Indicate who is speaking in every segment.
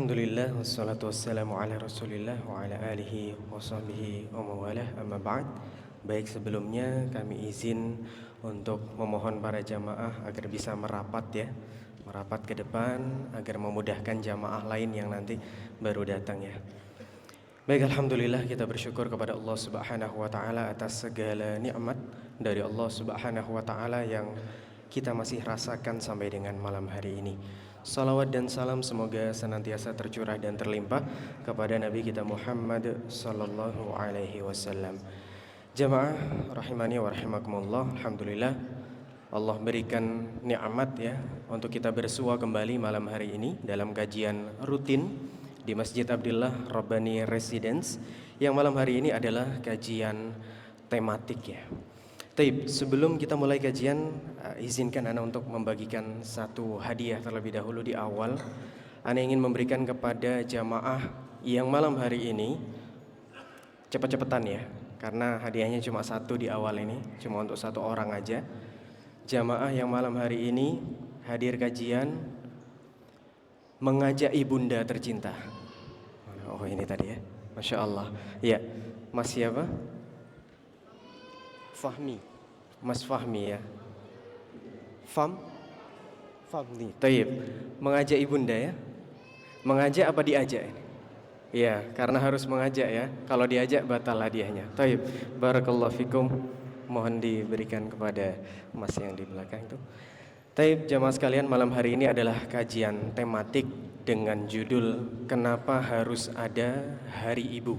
Speaker 1: Alhamdulillah wassalatu wassalamu ala Rasulillah wa ala alihi wa sahbihi wa mawalah, amma ba'd. Baik, sebelumnya kami izin untuk memohon para jamaah agar bisa merapat ke depan agar memudahkan jamaah lain yang nanti baru datang ya. Baik, alhamdulillah kita bersyukur kepada Allah Subhanahu wa taala atas segala nikmat dari Allah Subhanahu wa taala yang kita masih rasakan sampai dengan malam hari ini. Salawat dan salam semoga senantiasa tercurah dan terlimpah kepada Nabi kita Muhammad sallallahu alaihi wasallam. Jamaah rahimani wa rahimakumullah, alhamdulillah Allah berikan nikmat ya untuk kita bersua kembali malam hari ini dalam kajian rutin di Masjid Abdillah Rabbani Residence yang malam hari ini adalah kajian tematik ya. Taib, sebelum kita mulai kajian, izinkan Ana untuk membagikan satu hadiah terlebih dahulu di awal. Ana ingin memberikan kepada jamaah yang malam hari ini, cepat-cepatan ya, karena hadiahnya cuma satu di awal ini, cuma untuk satu orang aja. Jamaah yang malam hari ini hadir kajian mengajak ibunda tercinta. Oh ini tadi ya, Masya Allah. Ya, Mas siapa? Fahmi, Mas Fahmi ya. Fahmi. Taib. Mengajak ibunda ya. Mengajak apa diajak ini? Ya, karena harus mengajak ya. Kalau diajak batal hadiahnya. Taib. Barakallahu fikum. Mohon diberikan kepada Mas yang di belakang itu. Taib, jamaah sekalian, malam hari ini adalah kajian tematik dengan judul Kenapa Harus Ada Hari Ibu,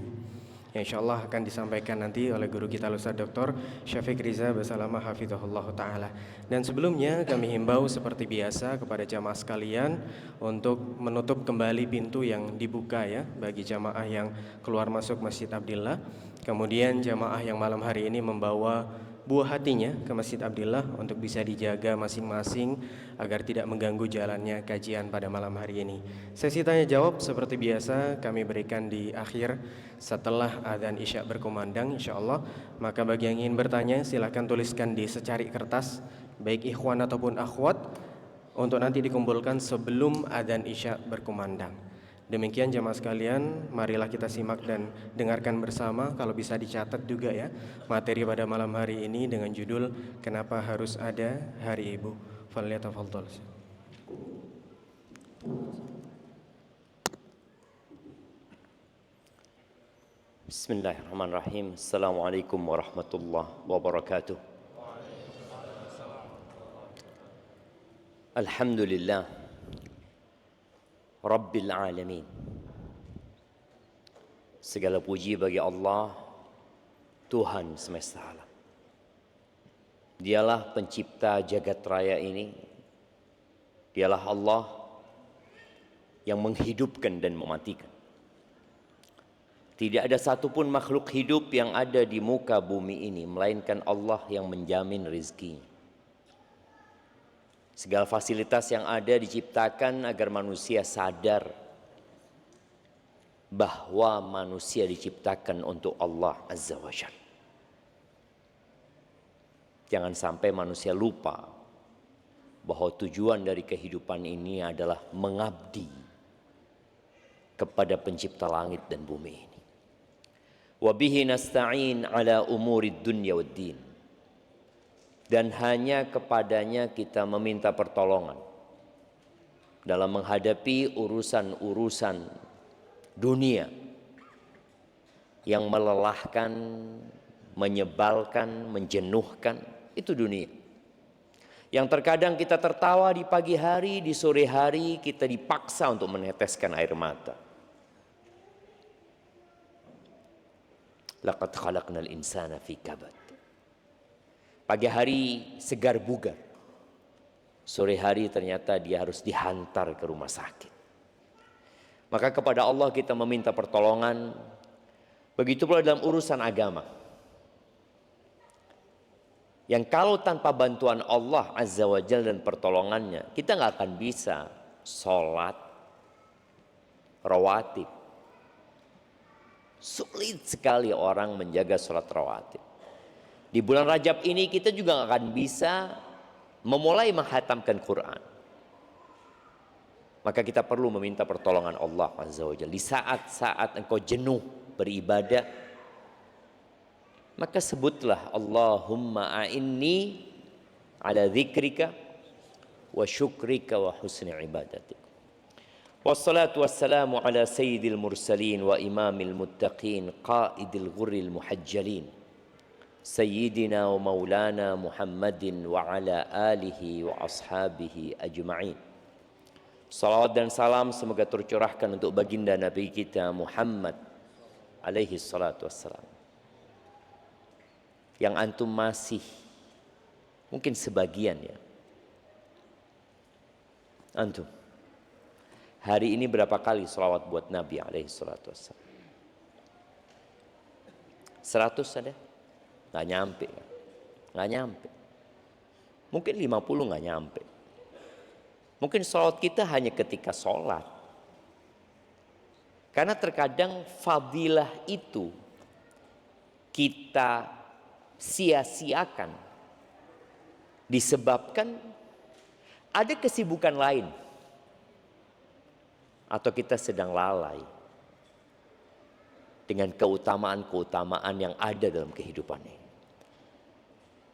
Speaker 1: yang insyaallah akan disampaikan nanti oleh guru kita Ustaz Dr. Syafiq Riza Basalamah hafizahullah ta'ala. Dan sebelumnya kami himbau seperti biasa kepada jamaah sekalian untuk menutup kembali pintu yang dibuka ya bagi jamaah yang keluar masuk Masjid Abdillah. Kemudian jamaah yang malam hari ini membawa buah hatinya ke Masjid Abdillah untuk bisa dijaga masing-masing agar tidak mengganggu jalannya kajian pada malam hari ini. Sesi tanya jawab seperti biasa kami berikan di akhir setelah adzan Isya berkumandang insyaallah. Maka bagi yang ingin bertanya silakan tuliskan di secari kertas baik ikhwan ataupun akhwat untuk nanti dikumpulkan sebelum adzan Isya berkumandang. Demikian jamaah sekalian, marilah kita simak dan dengarkan bersama, kalau bisa dicatat juga ya, materi pada malam hari ini dengan judul Kenapa Harus Ada Hari Ibu. Falyatafadhal.
Speaker 2: Bismillahirrahmanirrahim. Assalamualaikum warahmatullahi wabarakatuh. Alhamdulillah Rabbil Alamin. Segala puji bagi Allah, Tuhan semesta alam. Dialah pencipta jagat raya ini. Dialah Allah yang menghidupkan dan mematikan. Tidak ada satupun makhluk hidup yang ada di muka bumi ini melainkan Allah yang menjamin rezekinya. Segala fasilitas yang ada diciptakan agar manusia sadar bahwa manusia diciptakan untuk Allah Azza wa Jalla. Jangan sampai manusia lupa bahwa tujuan dari kehidupan ini adalah mengabdi kepada pencipta langit dan bumi ini. Wa bihi nasta'in ala umurid dunya wad din. Dan hanya kepadanya kita meminta pertolongan dalam menghadapi urusan-urusan dunia yang melelahkan, menyebalkan, menjenuhkan. Itu dunia yang terkadang kita tertawa di pagi hari, di sore hari kita dipaksa untuk meneteskan air mata. Laqad khalaqnal insana fi kabad. Pagi hari segar bugar, sore hari ternyata dia harus dihantar ke rumah sakit. Maka kepada Allah kita meminta pertolongan. Begitu pula dalam urusan agama, yang kalau tanpa bantuan Allah Azza wa Jalla dan pertolongannya, kita nggak akan bisa sholat rawatib. Sulit sekali orang menjaga sholat rawatib. Di bulan Rajab ini kita juga akan bisa memulai menghatamkan Quran. Maka kita perlu meminta pertolongan Allah Azza wa Jalla. Di saat-saat engkau jenuh beribadah, maka sebutlah Allahumma a'inni ala dzikrika wa syukrika wa husni ibadatik. Wassalatu wassalamu ala sayyidil mursalin wa imamil muttaqin qaidil ghurril muhajjalin sayyidina wa maulana Muhammadin wa ala alihi wa ashabihi ajma'in. Salawat dan salam semoga tercurahkan untuk baginda Nabi kita Muhammad alaihi salatu wassalam. Yang antum masih, mungkin sebagian ya, antum hari ini berapa kali salawat buat Nabi alaihi salatu wassalam? 100 ada? Nggak nyampe kan? Nggak nyampe. Mungkin 50 nggak nyampe. Mungkin salawat kita hanya ketika sholat. Karena terkadang fadilah itu kita sia-siakan disebabkan ada kesibukan lain atau kita sedang lalai dengan keutamaan-keutamaan yang ada dalam kehidupan ini.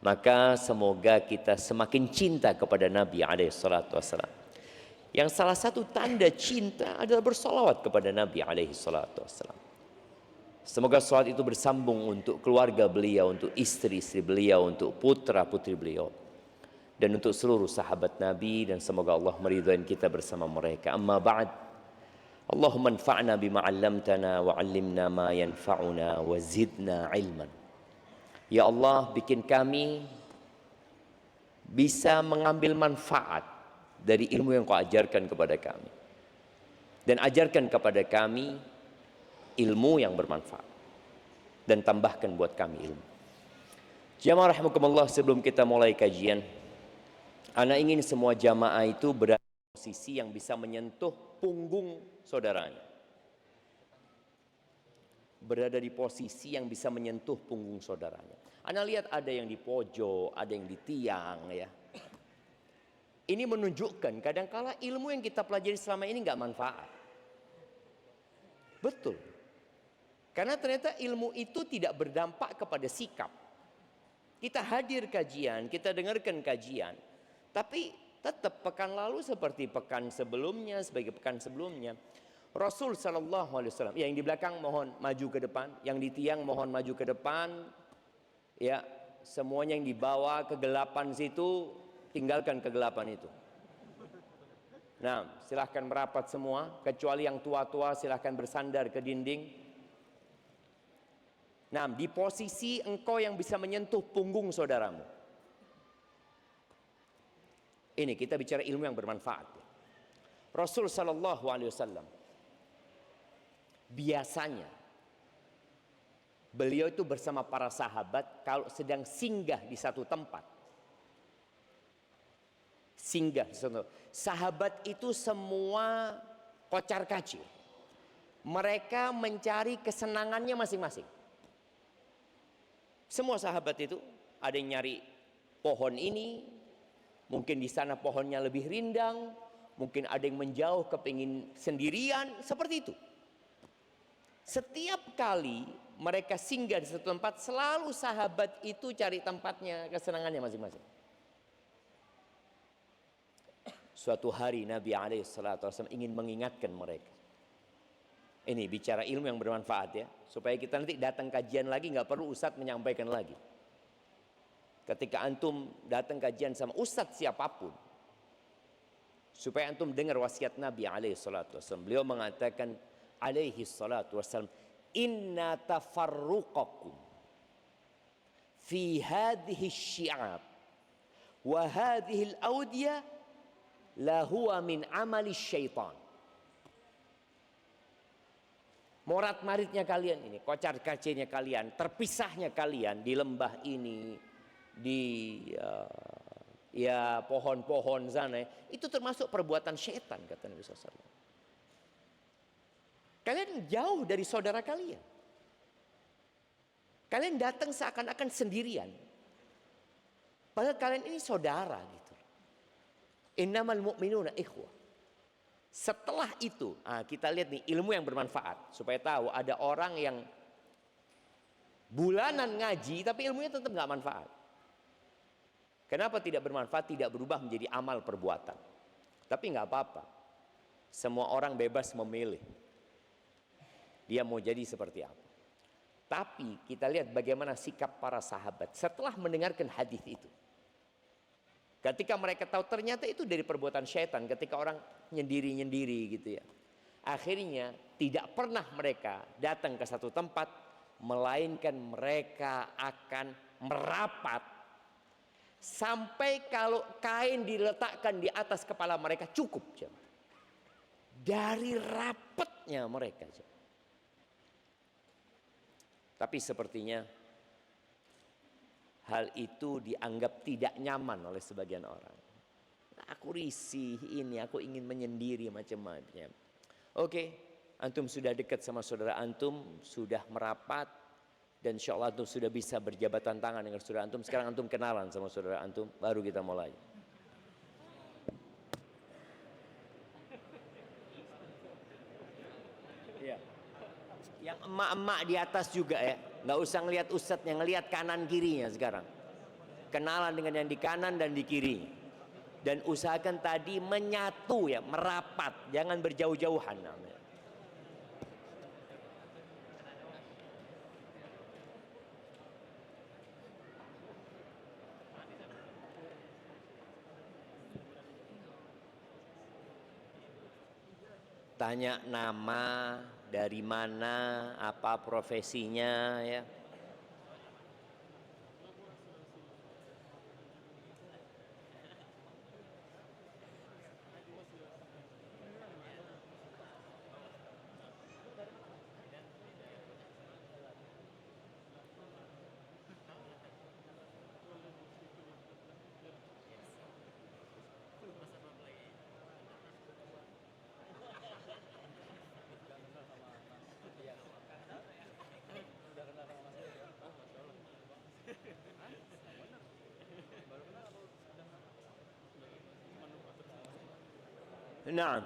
Speaker 2: Maka semoga kita semakin cinta kepada Nabi SAW. Yang salah satu tanda cinta adalah bersolawat kepada Nabi SAW. Semoga salawat itu bersambung untuk keluarga beliau, untuk istri-istri beliau, untuk putra-putri beliau, dan untuk seluruh sahabat Nabi, dan semoga Allah meridhai kita bersama mereka. Amma ba'd. Allahumma anfa'na bima 'allamtana wa 'allimna ma yanfa'una wa zidna ilman. Ya Allah, bikin kami bisa mengambil manfaat dari ilmu yang Kau ajarkan kepada kami, dan ajarkan kepada kami ilmu yang bermanfaat, dan tambahkan buat kami ilmu. Jamaah rahimakumullah, sebelum kita mulai kajian, ana ingin semua jamaah itu berada di posisi yang bisa menyentuh punggung saudaranya. Berada di posisi yang bisa menyentuh punggung saudaranya. Anda lihat ada yang di pojok, ada yang di tiang ya. Ini menunjukkan kadangkala ilmu yang kita pelajari selama ini nggak manfaat. Betul. Karena ternyata ilmu itu tidak berdampak kepada sikap. Kita hadir kajian, kita dengarkan kajian, tapi tetap pekan lalu seperti pekan sebelumnya, sebagai pekan sebelumnya. Rasul sallallahu alaihi wasallam, yang di belakang mohon maju ke depan, yang di tiang mohon maju ke depan. Ya, semuanya yang dibawa kegelapan situ, tinggalkan kegelapan itu. Nah, silahkan merapat semua, kecuali yang tua-tua silahkan bersandar ke dinding. Nah, di posisi engkau yang bisa menyentuh punggung saudaramu. Ini kita bicara ilmu yang bermanfaat. Rasul sallallahu alaihi wasallam biasanya beliau itu bersama para sahabat kalau sedang singgah di satu tempat. Singgah di satu tempat. Sahabat itu semua kocar kacir. Mereka mencari kesenangannya masing-masing. Semua sahabat itu ada yang nyari pohon ini, mungkin di sana pohonnya lebih rindang, mungkin ada yang menjauh kepingin sendirian, seperti itu. Setiap kali mereka singgah di satu tempat, selalu sahabat itu cari tempatnya, kesenangannya masing-masing. Suatu hari Nabi SAW ingin mengingatkan mereka. Ini bicara ilmu yang bermanfaat ya, supaya kita nanti datang kajian lagi nggak perlu ustadz menyampaikan lagi. Ketika antum datang kajian sama ustadz siapapun, supaya antum dengar wasiat Nabi SAW. Beliau mengatakan alaihi salatu wassalam, inna tafarruqakum fi hadhihi syi'ab wa hadhihi al-awdiyah la huwa min amali syaitan. Morat maritnya kalian ini, kocar kacirnya kalian, terpisahnya kalian di lembah ini, di ya pohon-pohon sana, itu termasuk perbuatan syaitan kata Nabi SAW. Kalian jauh dari saudara kalian. Kalian datang seakan-akan sendirian. Padahal kalian ini saudara gitu. Innamal mu'minuna ikhwah. Setelah itu, kita lihat nih ilmu yang bermanfaat. Supaya tahu ada orang yang bulanan ngaji tapi ilmunya tetap nggak manfaat. Kenapa tidak bermanfaat? Tidak berubah menjadi amal perbuatan. Tapi nggak apa-apa. Semua orang bebas memilih. Dia mau jadi seperti apa. Tapi kita lihat bagaimana sikap para sahabat setelah mendengarkan hadis itu. Ketika mereka tahu ternyata itu dari perbuatan syaitan, ketika orang nyendiri-nyendiri gitu ya. Akhirnya tidak pernah mereka datang ke satu tempat, melainkan mereka akan merapat. Sampai kalau kain diletakkan di atas kepala mereka cukup. Dari rapatnya mereka. Tapi sepertinya hal itu dianggap tidak nyaman oleh sebagian orang. Aku risih ini, aku ingin menyendiri macam-macam. Oke, antum sudah dekat sama saudara antum, sudah merapat, dan insya Allah antum sudah bisa berjabatan tangan dengan saudara antum. Sekarang antum kenalan sama saudara antum, baru kita mulai. Ya. Yang emak-emak di atas juga ya, nggak usah ngelihat ustadz, yang ngelihat kanan kirinya sekarang. Kenalan dengan yang di kanan dan di kiri, dan usahakan tadi menyatu ya, merapat, jangan berjauh-jauhan. Tanya nama, dari mana, apa profesinya ya. Nah,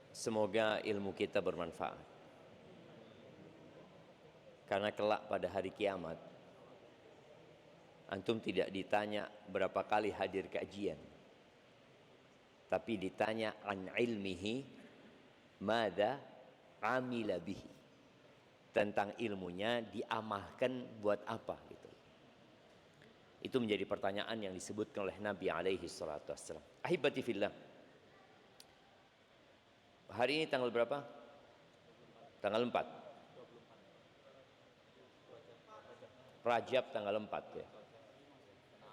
Speaker 2: semoga ilmu kita bermanfaat. Karena kelak pada hari kiamat, antum tidak ditanya berapa kali hadir kajian, tapi ditanya an ilmihi mada amila bihi, tentang ilmunya diamalkan buat apa gitu. Itu menjadi pertanyaan yang disebutkan oleh Nabi alaihi salatu wassalam. Ahibati fillah, hari ini tanggal berapa? Tanggal 4 Rajab, tanggal 4 ya.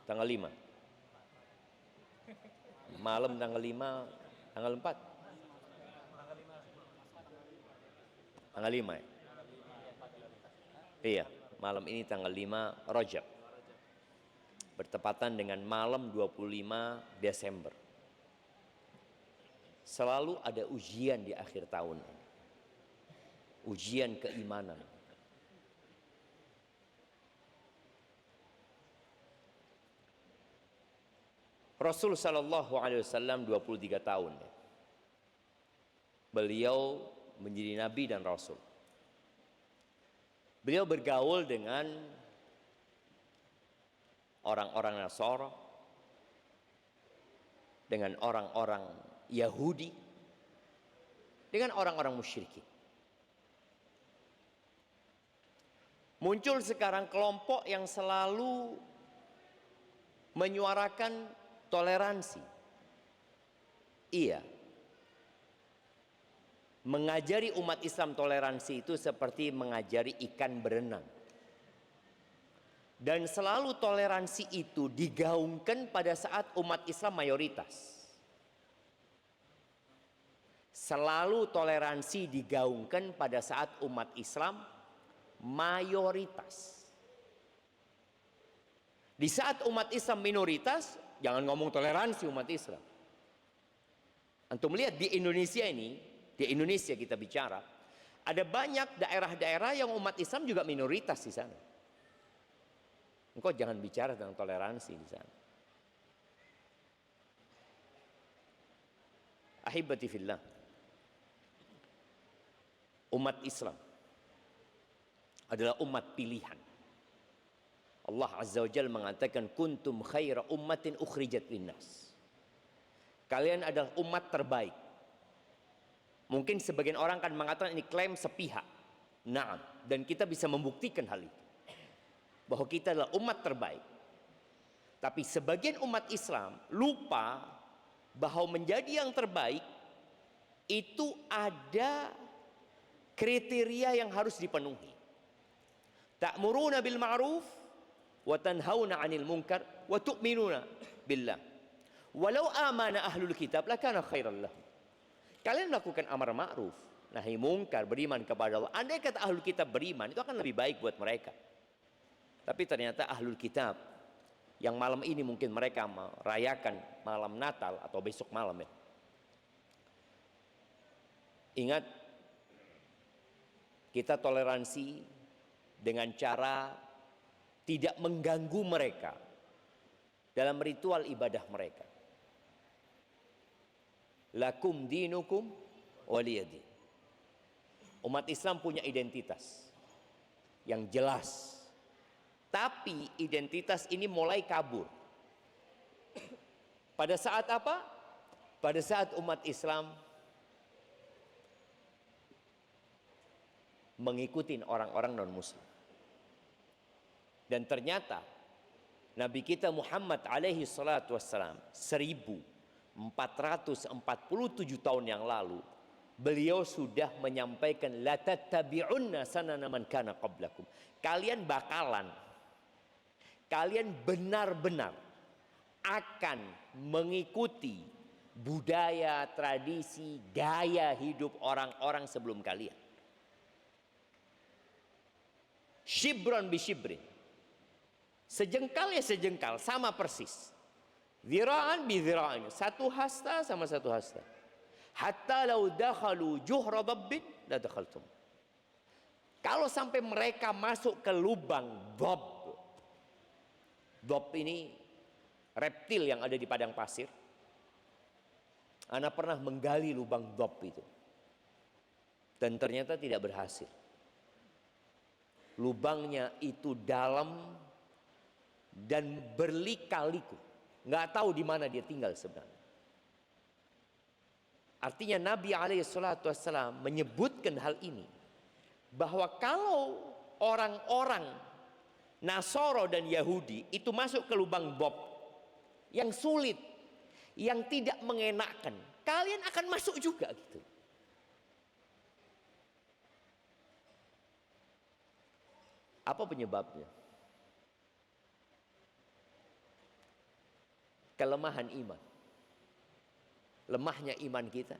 Speaker 2: Tanggal 5 malam, tanggal 5, tanggal 4, tanggal 5 ya? Iya, malam ini tanggal 5 Rajab, bertepatan dengan malam 25 Desember. Selalu ada ujian di akhir tahun, ujian keimanan. Rasul sallallahu alaihi wasallam 23 tahun ya. Beliau menjadi nabi dan rasul. Beliau bergaul dengan orang-orang Nasara, dengan orang-orang Yahudi, dengan orang-orang musyrikin. Muncul sekarang kelompok yang selalu menyuarakan toleransi. Iya, mengajari umat Islam toleransi itu seperti mengajari ikan berenang. Dan selalu toleransi itu digaungkan pada saat umat Islam mayoritas. Selalu toleransi digaungkan pada saat umat Islam mayoritas. Di saat umat Islam minoritas, jangan ngomong toleransi umat Islam. Antum lihat di Indonesia ini, di Indonesia kita bicara, ada banyak daerah-daerah yang umat Islam juga minoritas di sana. Engkau jangan bicara tentang toleransi di sana. Ahibati fillah, umat Islam adalah umat pilihan. Allah Azza wa Jalla mengatakan kuntum khaira ummatin ukhrijat linnas. Kalian adalah umat terbaik. Mungkin sebagian orang kan mengatakan ini klaim sepihak. Naam, dan kita bisa membuktikan hal itu. Bahwa kita adalah umat terbaik. Tapi sebagian umat Islam lupa bahwa menjadi yang terbaik itu ada kriteria yang harus dipenuhi. Ta'muruna bil ma'ruf wa tanhauna 'anil munkar wa tu'minuna billah. Walau amana ahlul kitab lakana khairan lahum. Kalian melakukan amar ma'ruf, nahi munkar, beriman kepada Allah. Andai kata ahlul kitab beriman, itu akan lebih baik buat mereka. Tapi ternyata ahlul kitab yang malam ini mungkin mereka merayakan malam Natal atau besok malam ya. Ingat, kita toleransi dengan cara tidak mengganggu mereka dalam ritual ibadah mereka. Lakum dinukum waliyadin. Umat Islam punya identitas yang jelas. Tapi identitas ini mulai kabur. Pada saat apa? Pada saat umat Islam mengikuti orang-orang non-muslim. Dan ternyata Nabi kita Muhammad alaihi salatu wassalam 1447 tahun yang lalu beliau sudah menyampaikan la tattabi'unna sanana man kana qablakum. Kalian benar-benar akan mengikuti budaya, tradisi, gaya hidup orang-orang sebelum kalian. Shibran bi shibrin. Sejengkal ya sejengkal, sama persis. Zira'an bi zira'an, satu hasta sama satu hasta. Hatta law dakhalu juhra dabbin la dakhaltum. Kalau sampai mereka masuk ke lubang dab. Dab ini reptil yang ada di padang pasir. Ana pernah menggali lubang dab itu. Dan ternyata tidak berhasil. Lubangnya itu dalam dan berlika-liku. Nggak tahu di mana dia tinggal sebenarnya. Artinya Nabi SAW menyebutkan hal ini. Bahwa kalau orang-orang Nasoro dan Yahudi itu masuk ke lubang bob yang sulit, yang tidak mengenakkan, kalian akan masuk juga gitu. Apa penyebabnya? Kelemahan iman. Lemahnya iman kita.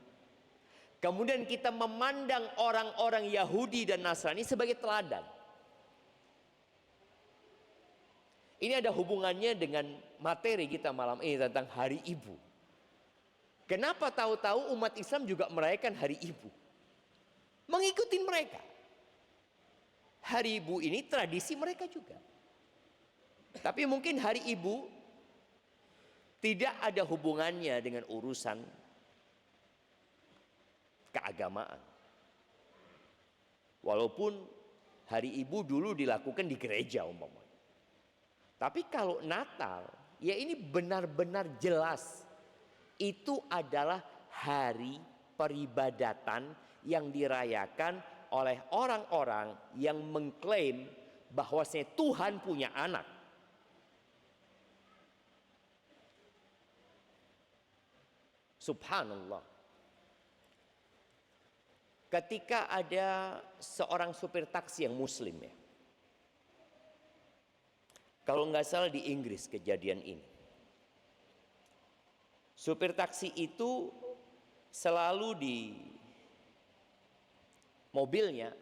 Speaker 2: Kemudian kita memandang orang-orang Yahudi dan Nasrani sebagai teladan. Ini ada hubungannya dengan materi kita malam ini tentang Hari Ibu. Kenapa tahu-tahu umat Islam juga merayakan Hari Ibu? Mengikuti mereka. Hari Ibu ini tradisi mereka juga. Tapi mungkin Hari Ibu tidak ada hubungannya dengan urusan keagamaan. Walaupun Hari Ibu dulu dilakukan di gereja umpamanya. Tapi kalau Natal, ya ini benar-benar jelas. Itu adalah hari peribadatan yang dirayakan oleh orang-orang yang mengklaim bahwasanya Tuhan punya anak. Subhanallah. Ketika ada seorang supir taksi yang muslim ya. Kalau nggak salah di Inggris kejadian ini. Supir taksi itu selalu di mobilnya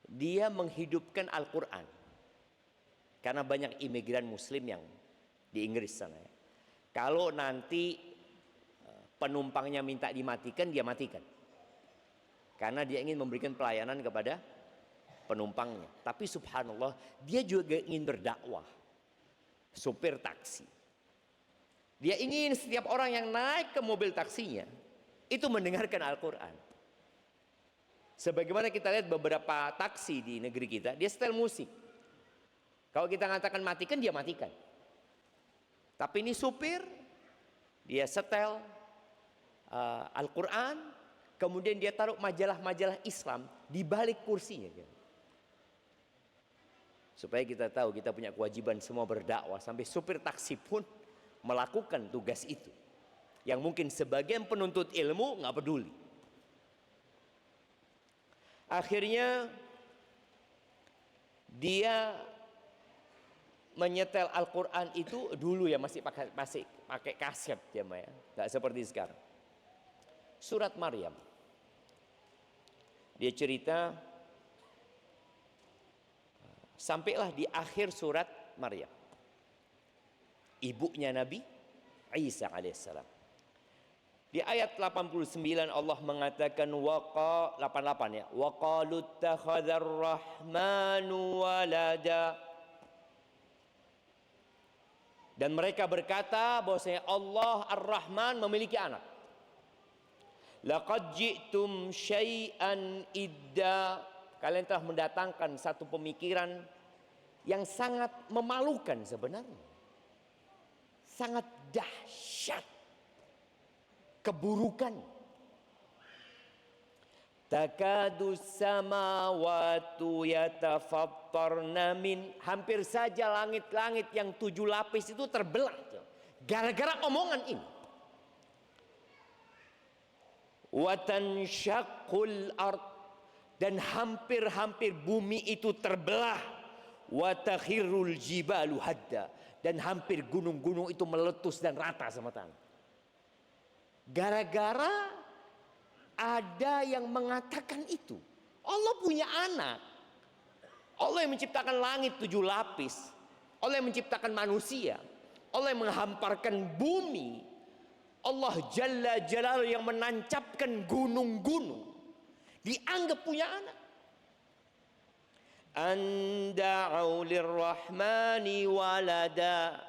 Speaker 2: dia menghidupkan Al-Quran. Karena banyak imigran muslim yang di Inggris sana ya. Kalau nanti penumpangnya minta dimatikan, dia matikan. Karena dia ingin memberikan pelayanan kepada penumpangnya. Tapi subhanallah, dia juga ingin berdakwah. Supir taksi. Dia ingin setiap orang yang naik ke mobil taksinya itu mendengarkan Al-Quran. Sebagaimana kita lihat beberapa taksi di negeri kita, dia setel musik. Kalau kita mengatakan matikan, dia matikan. Tapi ini supir, dia setel Al-Quran, kemudian dia taruh majalah-majalah Islam di balik kursinya. Supaya kita tahu kita punya kewajiban semua berdakwah. Sampai supir taksi pun melakukan tugas itu. Yang mungkin sebagian penuntut ilmu nggak peduli. Akhirnya dia menyetel Al-Quran itu dulu ya masih pakai kaset ya, nggak seperti sekarang. Surat Maryam. Dia cerita sampailah di akhir surat Maryam. Ibunya Nabi Isa alaihissalam. Di ayat 89 Allah mengatakan 88 ya. Wa qalu ittakhadzar rahmanu walada. Dan mereka berkata bahwasanya Allah Ar-Rahman memiliki anak. Laqad ji'tum syai'an idda. Kalian telah mendatangkan satu pemikiran yang sangat memalukan sebenarnya. Sangat dahsyat. Keburukan. Takadu samawatu yatafattarna min. Hampir saja langit-langit yang 7 lapis itu terbelah. Gara-gara omongan ini. Watansyaqul ard. Dan hampir-hampir bumi itu terbelah. Watakhirul jibalu hadda. Dan hampir gunung-gunung itu meletus dan rata sama tanah. Gara-gara ada yang mengatakan itu. Allah punya anak. Allah yang menciptakan langit 7 lapis. Allah yang menciptakan manusia. Allah yang menghamparkan bumi. Allah Jalla Jalaluhu yang menancapkan gunung-gunung. Dianggap punya anak. Anda'u lirrahmani walada.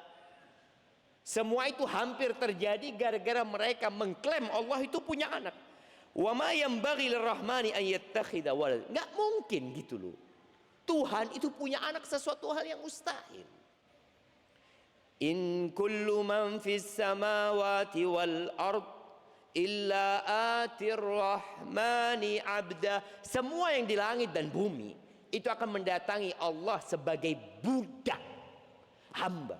Speaker 2: Semua itu hampir terjadi gara-gara mereka mengklaim Allah itu punya anak. Wa ma yanbaghi lirrahmani an yattakhidha walad. Enggak mungkin gitu loh. Tuhan itu punya anak sesuatu hal yang mustahil. In kullu man fis samawati wal ard illa atir rahmani abda. Semua yang di langit dan bumi itu akan mendatangi Allah sebagai budak, hamba.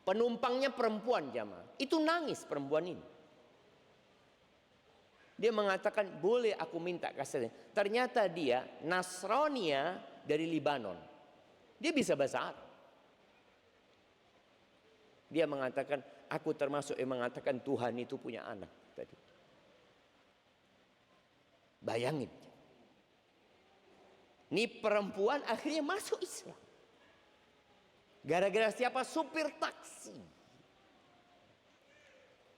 Speaker 2: Penumpangnya perempuan jamaah. Itu nangis perempuan ini. Dia mengatakan boleh aku minta kasihnya. Ternyata dia Nasrania dari Libanon. Dia bisa bahasa Arab. Dia mengatakan aku termasuk yang mengatakan Tuhan itu punya anak tadi. Bayangin. Ini perempuan akhirnya masuk Islam. Gara-gara siapa? Supir taksi.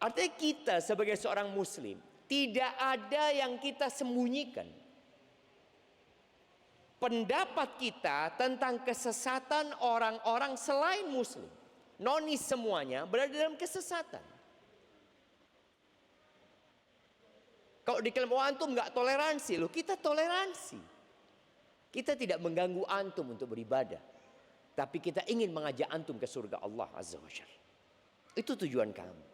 Speaker 2: Artinya kita sebagai seorang muslim tidak ada yang kita sembunyikan. Pendapat kita tentang kesesatan orang-orang selain muslim. Nonis semuanya berada dalam kesesatan. Kalau diklaim antum nggak toleransi, loh kita toleransi. Kita tidak mengganggu antum untuk beribadah. Tapi kita ingin mengajak antum ke surga Allah Azza wa Jalla. Itu tujuan kami.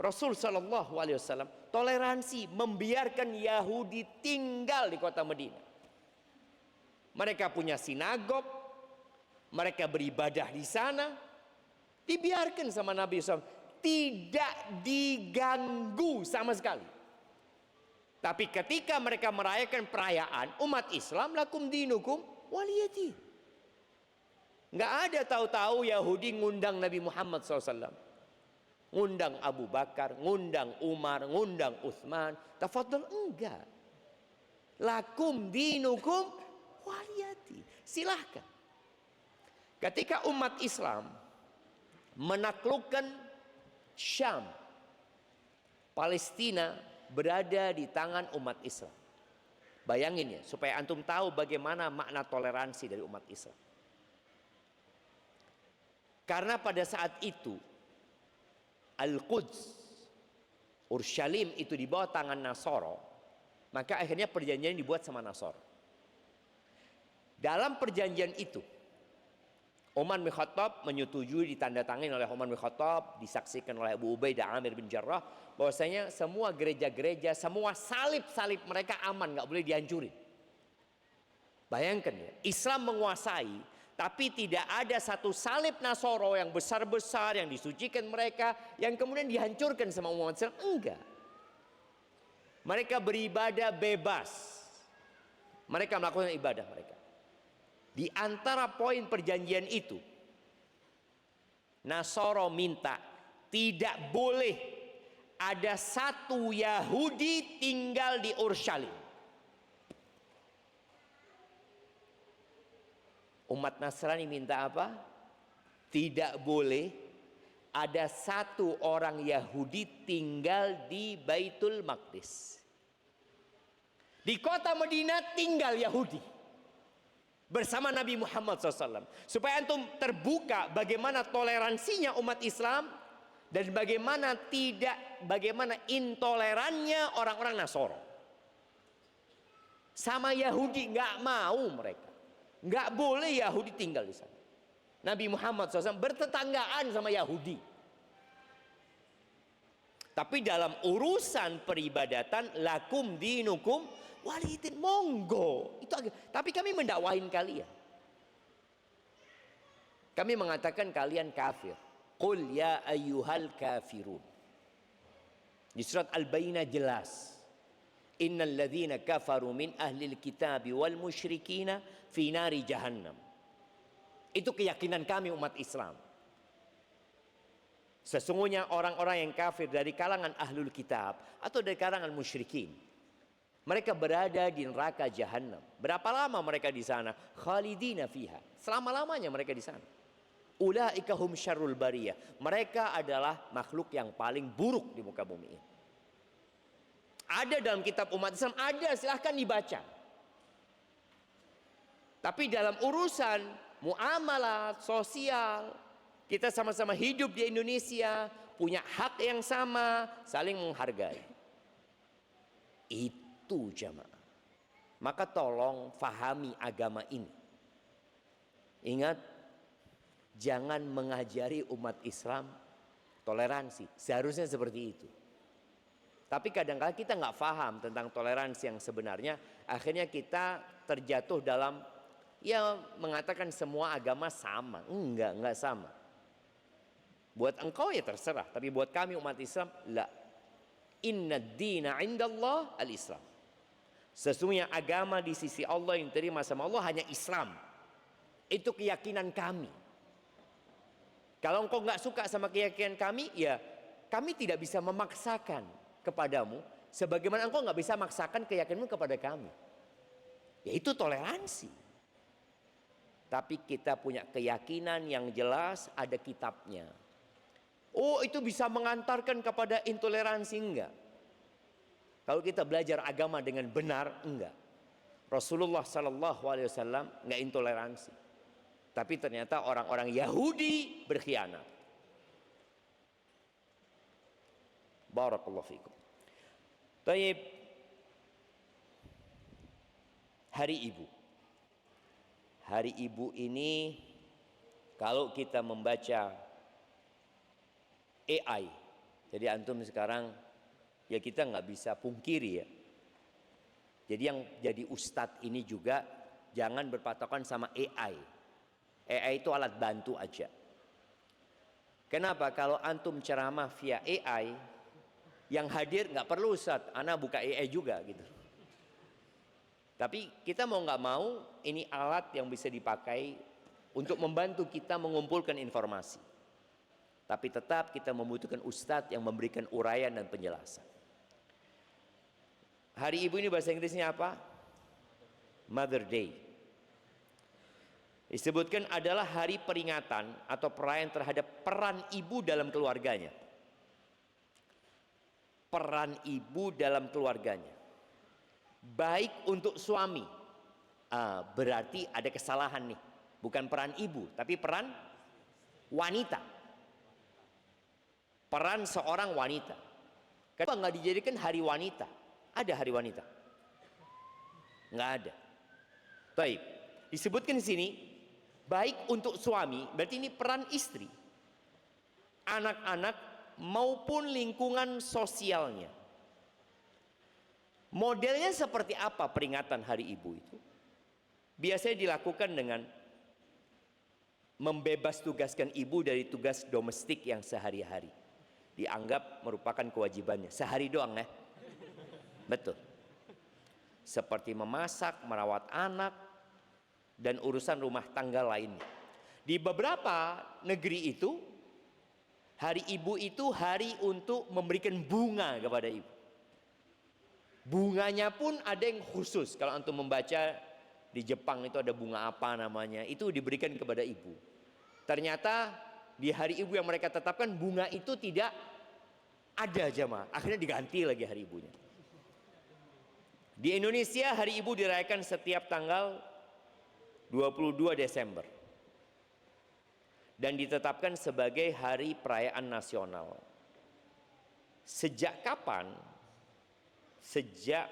Speaker 2: Rasul Sallallahu Alaihi Wasallam toleransi membiarkan Yahudi tinggal di kota Madinah. Mereka punya sinagog, mereka beribadah di sana, dibiarkan sama Nabi SAW, tidak diganggu sama sekali. Tapi ketika mereka merayakan perayaan umat Islam, lakum dinukum waliyati. Nggak ada tahu-tahu Yahudi ngundang Nabi Muhammad SAW, ngundang Abu Bakar, ngundang Umar, ngundang Utsman. Tafadhol, enggak. Lakum dinukum waliyati. Silahkan. Ketika umat Islam menaklukkan Syam, Palestina berada di tangan umat Islam. Bayangin ya, supaya antum tahu bagaimana makna toleransi dari umat Islam. Karena pada saat itu Al-Quds Urshalim itu di bawah tangan Nasoro, maka akhirnya perjanjian dibuat sama Nasoro. Dalam perjanjian itu, Umar bin Khattab menyetujui, ditandatangani oleh Umar bin Khattab, disaksikan oleh Abu Ubaidah Amir bin Jarrah, bahwasanya semua gereja-gereja, semua salib-salib mereka aman, nggak boleh dihancurin. Bayangkan ya, Islam menguasai, tapi tidak ada satu salib Nasoro yang besar-besar yang disucikan mereka yang kemudian dihancurkan sama umat Islam. Enggak. Mereka beribadah bebas. Mereka melakukan ibadah mereka. Di antara poin perjanjian itu, Nasoro minta tidak boleh ada satu Yahudi tinggal di Urshalim. Umat Nasrani minta apa? Tidak boleh ada satu orang Yahudi tinggal di Baitul Maqdis. Di kota Madinah tinggal Yahudi bersama Nabi Muhammad SAW. Supaya antum terbuka bagaimana toleransinya umat Islam dan bagaimana intolerannya orang-orang Nasoro. Sama Yahudi nggak mau mereka. Nggak boleh Yahudi tinggal di sana. Nabi Muhammad SAW bertetanggaan sama Yahudi. Tapi dalam urusan peribadatan, lakum dinukum walidin, monggo. Tapi kami mendakwahin kalian. Kami mengatakan kalian kafir. Qul ya ayyuhal kafirun. Di surat Al-Bayyinah jelas. Innal ladzina kafaru min ahlil kitabi wal musyrikina fi nari jahannam. Itu keyakinan kami umat Islam. Sesungguhnya orang-orang yang kafir dari kalangan ahlul kitab atau dari kalangan musyrikin, mereka berada di neraka jahannam. Berapa lama mereka di sana? Khalidina fiha. Selama-lamanya mereka di sana. Ulaika hum syarrul bariyah. Mereka adalah makhluk yang paling buruk di muka bumi ini. Ada dalam kitab umat Islam, ada, silahkan dibaca. Tapi dalam urusan muamalah sosial, kita sama-sama hidup di Indonesia, punya hak yang sama, saling menghargai. Itu jamaah. Maka tolong fahami agama ini. Ingat, jangan mengajari umat Islam toleransi. Seharusnya seperti itu. Tapi kadang-kadang kita nggak paham tentang toleransi yang sebenarnya. Akhirnya kita terjatuh dalam mengatakan semua agama sama. Enggak sama. Buat engkau ya terserah. Tapi buat kami umat Islam, la. Inna dina indallah al-Islam. Sesungguhnya agama di sisi Allah yang diterima sama Allah hanya Islam. Itu keyakinan kami. Kalau engkau nggak suka sama keyakinan kami, ya kami tidak bisa memaksakan kepadamu, sebagaimana engkau nggak bisa maksakan keyakinanmu kepada kami. Yaitu toleransi. Tapi kita punya keyakinan yang jelas, ada kitabnya. Oh, itu bisa mengantarkan kepada intoleransi? Enggak. Kalau kita belajar agama dengan benar, enggak. Rasulullah SAW enggak intoleransi. Tapi ternyata orang-orang Yahudi berkhianat. Barakallahu fikum. Taib. Hari Ibu. Hari Ibu ini kalau kita membaca AI, jadi antum sekarang ya kita nggak bisa pungkiri ya. Jadi yang jadi ustadz ini juga jangan berpatokan sama AI. AI itu alat bantu aja. Kenapa? Kalau antum ceramah via AI, yang hadir nggak perlu ustadz, ana buka AI juga gitu. Tapi kita mau nggak mau, ini alat yang bisa dipakai untuk membantu kita mengumpulkan informasi. Tapi tetap kita membutuhkan ustadz yang memberikan uraian dan penjelasan. Hari Ibu ini bahasa Inggrisnya apa? Mother Day. Disebutkan adalah hari peringatan atau perayaan terhadap peran ibu dalam keluarganya. Peran ibu dalam keluarganya. Baik untuk suami, berarti ada kesalahan nih. Bukan peran ibu, tapi peran wanita. Peran seorang wanita. Kenapa nggak dijadikan hari wanita? Ada hari wanita? Nggak ada. Baik, disebutkan di sini, baik untuk suami, berarti ini peran istri, anak-anak maupun lingkungan sosialnya. Modelnya seperti apa peringatan Hari Ibu itu? Biasanya dilakukan dengan membebas tugaskan ibu dari tugas domestik yang sehari-hari. Dianggap merupakan kewajibannya. Sehari doang ya. Betul. Seperti memasak, merawat anak, dan urusan rumah tangga lainnya. Di beberapa negeri itu, Hari Ibu itu hari untuk memberikan bunga kepada ibu. Bunganya pun ada yang khusus. Kalau antum membaca di Jepang itu ada bunga apa namanya, itu diberikan kepada ibu. Ternyata di hari ibu yang mereka tetapkan bunga itu tidak ada jemaah. Akhirnya diganti lagi hari ibunya. Di Indonesia hari ibu dirayakan setiap tanggal 22 Desember. Dan ditetapkan sebagai hari perayaan nasional. Sejak kapan? Sejak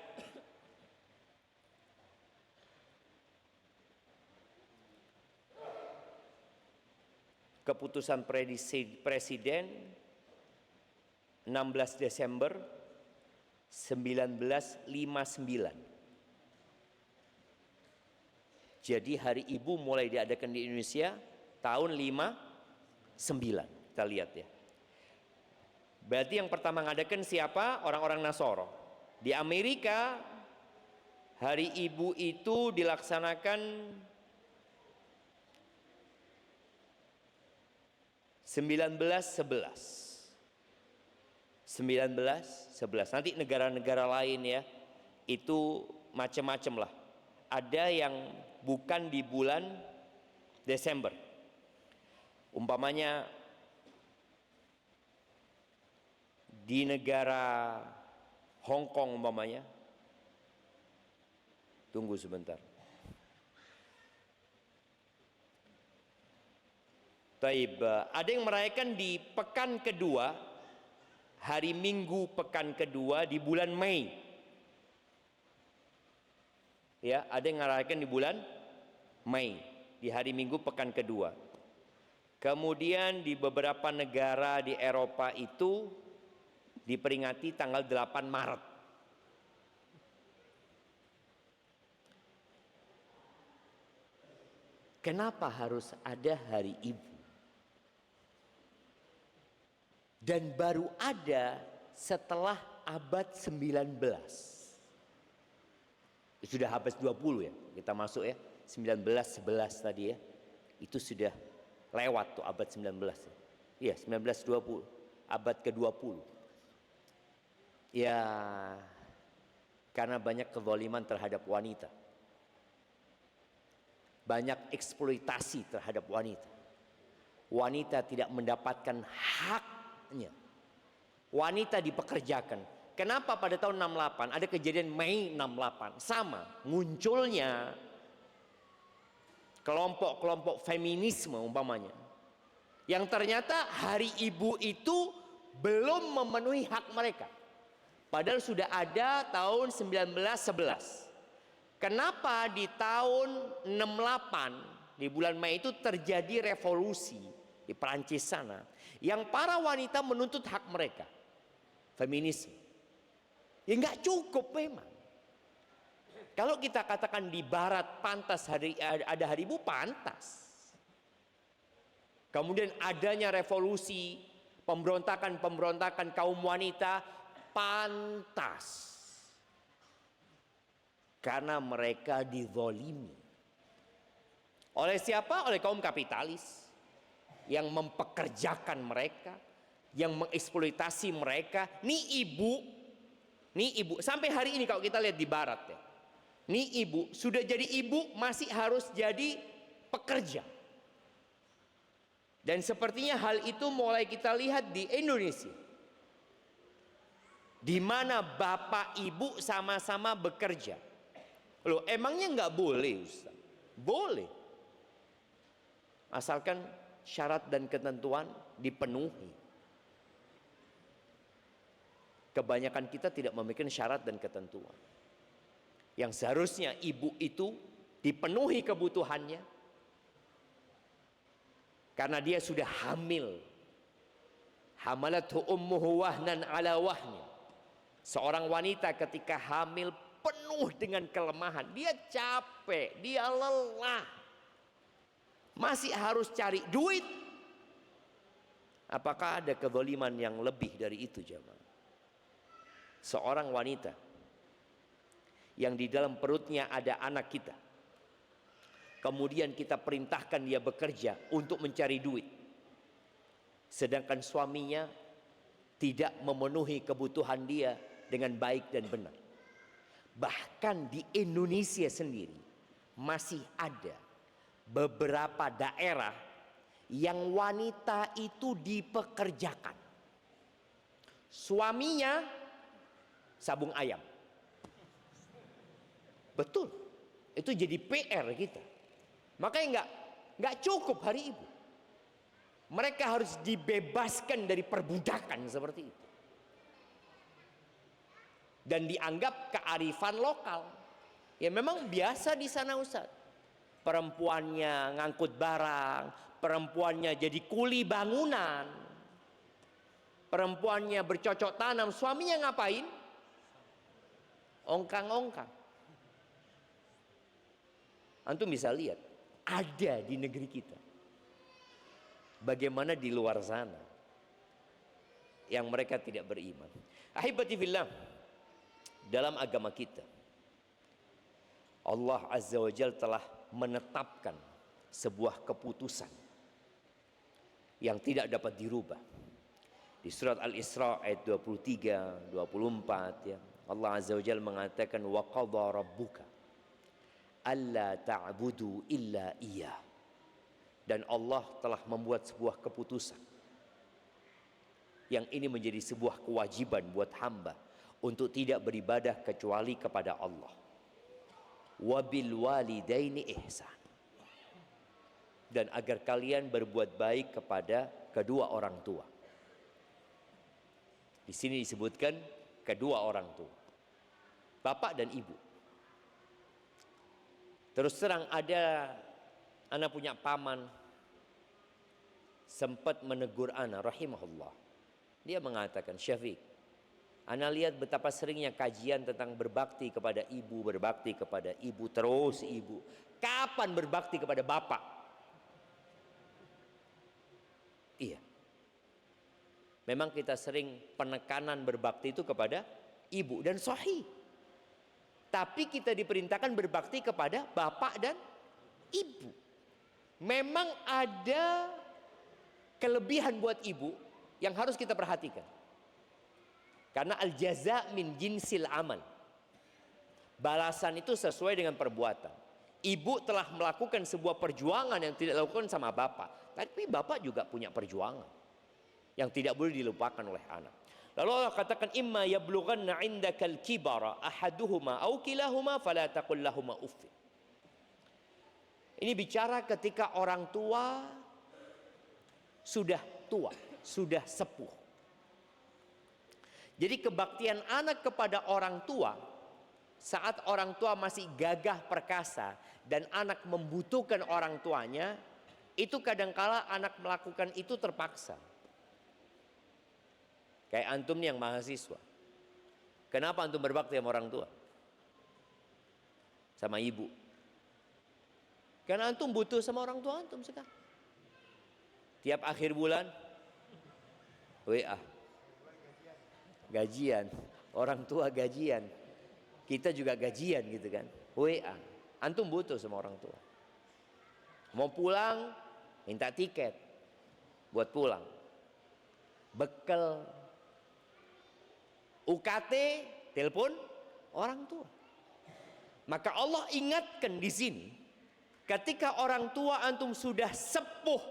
Speaker 2: keputusan Presiden 16 Desember 1959. Jadi hari ibu mulai diadakan di Indonesia tahun 59. Kita lihat ya. Berarti yang pertama ngadakan siapa? Orang-orang Nasoro. Di Amerika hari ibu itu dilaksanakan 1911. Nanti negara-negara lain ya, itu macam-macam lah. Ada yang bukan di bulan Desember. Umpamanya di negara Hong Kong umpamanya. Tunggu sebentar. Taib, ada yang merayakan di pekan kedua, hari Minggu pekan kedua di bulan Mei. Ya, ada yang merayakan di bulan Mei, di hari Minggu pekan kedua. Kemudian di beberapa negara di Eropa itu diperingati tanggal 8 Maret. Kenapa harus ada hari ibu? Dan baru ada setelah abad 19. Sudah abad 20 ya, kita masuk ya, 1911 tadi ya. Itu sudah lewat tuh abad 19. Iya, 1920, abad ke-20. Ya, karena banyak kezaliman terhadap wanita. Banyak eksploitasi terhadap wanita. Wanita tidak mendapatkan haknya. Wanita dipekerjakan. Kenapa pada tahun 68 ada kejadian Mei 68? Sama, munculnya kelompok-kelompok feminisme umpamanya. Yang ternyata hari ibu itu belum memenuhi hak mereka. Padahal sudah ada tahun 1911. Kenapa di tahun 68 di bulan Mei itu terjadi revolusi di Perancis sana, yang para wanita menuntut hak mereka, feminisme. Ya nggak cukup memang. Kalau kita katakan di Barat pantas ada hari ibu, pantas. Kemudian adanya revolusi, pemberontakan kaum wanita, pantas. Karena mereka dizalimi. Oleh siapa? Oleh kaum kapitalis. Yang mempekerjakan mereka. Yang mengeksploitasi mereka. Nih ibu. Sampai hari ini kalau kita lihat di barat ya. Nih ibu, sudah jadi ibu masih harus jadi pekerja. Dan sepertinya hal itu mulai kita lihat di Indonesia. Di mana bapak ibu sama-sama bekerja. Loh, emangnya nggak boleh Ustaz? Boleh. Asalkan syarat dan ketentuan dipenuhi. Kebanyakan kita tidak memikirkan syarat dan ketentuan. Yang seharusnya ibu itu dipenuhi kebutuhannya karena dia sudah hamil. Hamalathu ummuhu wahnan ala wahnin. Seorang wanita ketika hamil penuh dengan kelemahan, dia capek, dia lelah, masih harus cari duit. Apakah ada kezaliman yang lebih dari itu, jemaah? Seorang wanita yang di dalam perutnya ada anak kita, kemudian kita perintahkan dia bekerja untuk mencari duit, sedangkan suaminya tidak memenuhi kebutuhan dia dengan baik dan benar. Bahkan di Indonesia sendiri masih ada beberapa daerah yang wanita itu dipekerjakan, suaminya sabung ayam. Betul, itu jadi PR kita. Makanya nggak cukup hari ibu. Mereka harus dibebaskan dari perbudakan seperti itu. Dan dianggap kearifan lokal. Ya memang biasa di sana Ustaz. Perempuannya ngangkut barang, perempuannya jadi kuli bangunan, perempuannya bercocok tanam, suaminya ngapain? Ongkang-ongkang. Antum bisa lihat, ada di negeri kita. Bagaimana di luar sana yang mereka tidak beriman. Ahibati fillah, dalam agama kita Allah Azza wa Jalla telah menetapkan sebuah keputusan yang tidak dapat dirubah. Di surat Al-Isra ayat 23, 24 ya, Allah Azza wa Jalla mengatakan wa qadha rabbuka alla ta'budu illa iyyah. Dan Allah telah membuat sebuah keputusan yang ini menjadi sebuah kewajiban buat hamba untuk tidak beribadah kecuali kepada Allah. Wabil walidaini ihsan. Dan agar kalian berbuat baik kepada kedua orang tua. Di sini disebutkan kedua orang tua, bapak dan ibu. Terus terang ada anak punya paman sempat menegur ana rahimahullah. Dia mengatakan, Syafiq, ana lihat betapa seringnya kajian tentang berbakti kepada ibu terus ibu. Kapan berbakti kepada bapak? Iya. Memang kita sering penekanan berbakti itu kepada ibu dan sahih. Tapi kita diperintahkan berbakti kepada bapak dan ibu. Memang ada kelebihan buat ibu yang harus kita perhatikan. Karena al-jaza min jinsil amal. Balasan itu sesuai dengan perbuatan. Ibu telah melakukan sebuah perjuangan yang tidak dilakukan sama bapak. Tapi bapak juga punya perjuangan yang tidak boleh dilupakan oleh anak. Lalu Allah katakan, imma yablughanna 'indakal kibara ahaduhuma aw kilahuma fala taqul lahumā uff. Ini bicara ketika orang tua sudah tua, sudah sepuh. Jadi kebaktian anak kepada orang tua saat orang tua masih gagah perkasa dan anak membutuhkan orang tuanya, itu kadangkala anak melakukan itu terpaksa. Kayak antum nih yang mahasiswa. Kenapa antum berbakti sama orang tua? Sama ibu. Karena antum butuh sama orang tua antum sekarang. Tiap akhir bulan WA. Gajian. Orang tua gajian. Kita juga gajian gitu kan. WA. Antum butuh sama orang tua. Mau pulang minta tiket buat pulang. Bekal, UKT, telepon orang tua. Maka Allah ingatkan di sini, ketika orang tua antum sudah sepuh,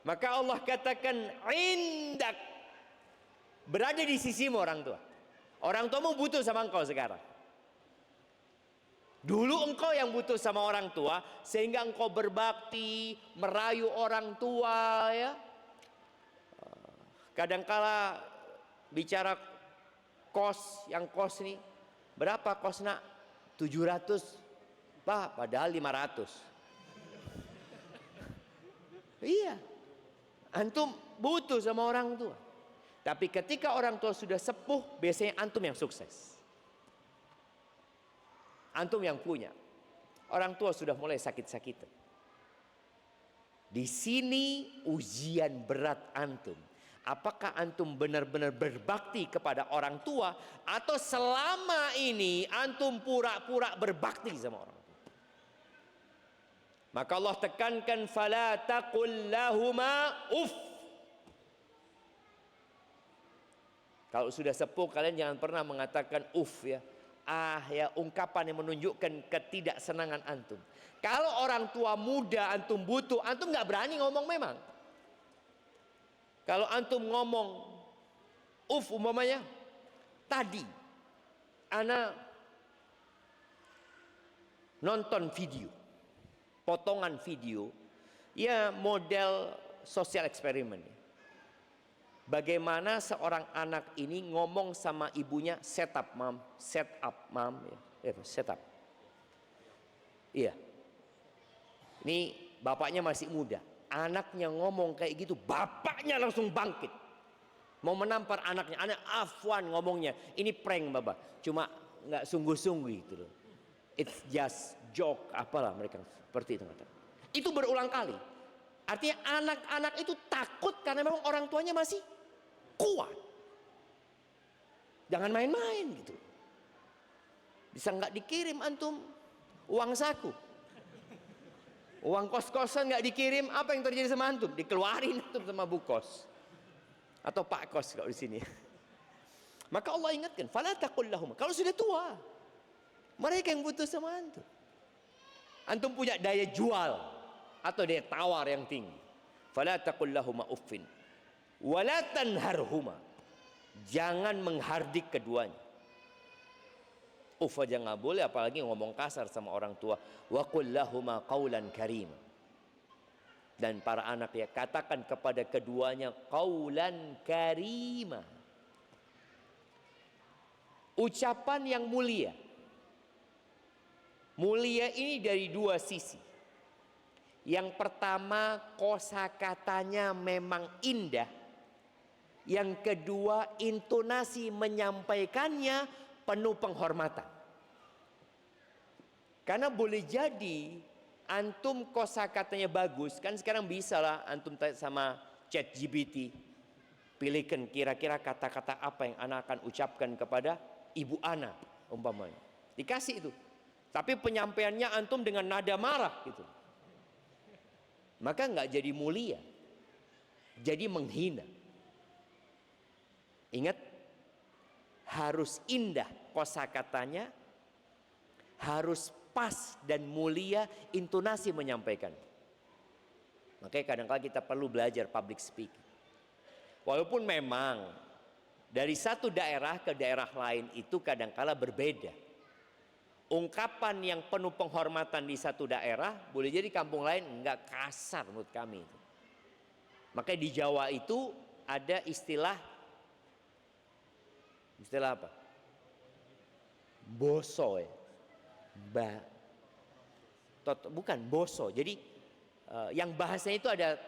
Speaker 2: maka Allah katakan indak, berada di sisimu orang tua. Orang tuamu butuh sama engkau sekarang. Dulu engkau yang butuh sama orang tua, sehingga engkau berbakti, merayu orang tua ya. Kadangkala bicara kos, yang kos nih berapa kos nak? 700. Pak, padahal 500. Iya, antum butuh sama orang tua. Tapi ketika orang tua sudah sepuh, biasanya antum yang sukses. Antum yang punya. Orang tua sudah mulai sakit-sakitan. Di sini ujian berat antum. Apakah antum benar-benar berbakti kepada orang tua, atau selama ini antum pura-pura berbakti sama orang tua? Maka Allah tekankan, fala taqul lahuma uff. Kalau sudah sepuh, kalian jangan pernah mengatakan uff ya. Ya, ungkapan yang menunjukkan ketidaksenangan antum. Kalau orang tua muda antum butuh, antum nggak berani ngomong memang. Kalau antum ngomong uff, umpamanya tadi ana nonton video, potongan video, ya model sosial eksperimen. Bagaimana seorang anak ini ngomong sama ibunya, set up mom, set up. Iya. Ini bapaknya masih muda, anaknya ngomong kayak gitu, bapaknya langsung bangkit, mau menampar anaknya. Anak afwan ngomongnya, ini prank bapak, cuma nggak sungguh-sungguh itu loh. It's just joke, apalah mereka seperti itu kata. Itu berulang kali. Artinya anak-anak itu takut karena memang orang tuanya masih kuat. Jangan main-main gitu. Bisa nggak dikirim antum uang saku, uang kos-kosan nggak dikirim, apa yang terjadi sama antum? Dikeluarin antum sama bu kos atau pak kos kalau di sini. Maka Allah ingatkan, fala taqul lahum. Kalau sudah tua, mereka yang butuh sama antum. Antum punya daya jual atau daya tawar yang tinggi. Fala taqul lahum uffin wala tanharhuma. Jangan menghardik keduanya. Uff aja nggak boleh, apalagi ngomong kasar sama orang tua. Wa qul lahuma qaulan karim. Dan para anak ya, katakan kepada keduanya qaulan karima. Ucapan yang mulia. Mulia ini dari dua sisi. Yang pertama, kosakatanya memang indah. Yang kedua, intonasi menyampaikannya penuh penghormatan. Karena boleh jadi antum kosakatanya bagus, kan sekarang bisa lah antum tanya sama ChatGPT, pilihkan kira-kira kata-kata apa yang anak akan ucapkan kepada ibu anak umpamanya. Dikasih itu. Tapi penyampaiannya antum dengan nada marah gitu. Maka nggak jadi mulia. Jadi menghina. Ingat, harus indah kosakatanya, harus pas dan mulia intonasi menyampaikan. Makanya kadang-kadang kita perlu belajar public speaking. Walaupun memang dari satu daerah ke daerah lain itu kadang-kala berbeda. Ungkapan yang penuh penghormatan di satu daerah boleh jadi kampung lain enggak kasar menurut kami itu. Makanya di Jawa itu ada istilah apa? Boso ya. Bukan boso. Jadi yang bahasanya itu ada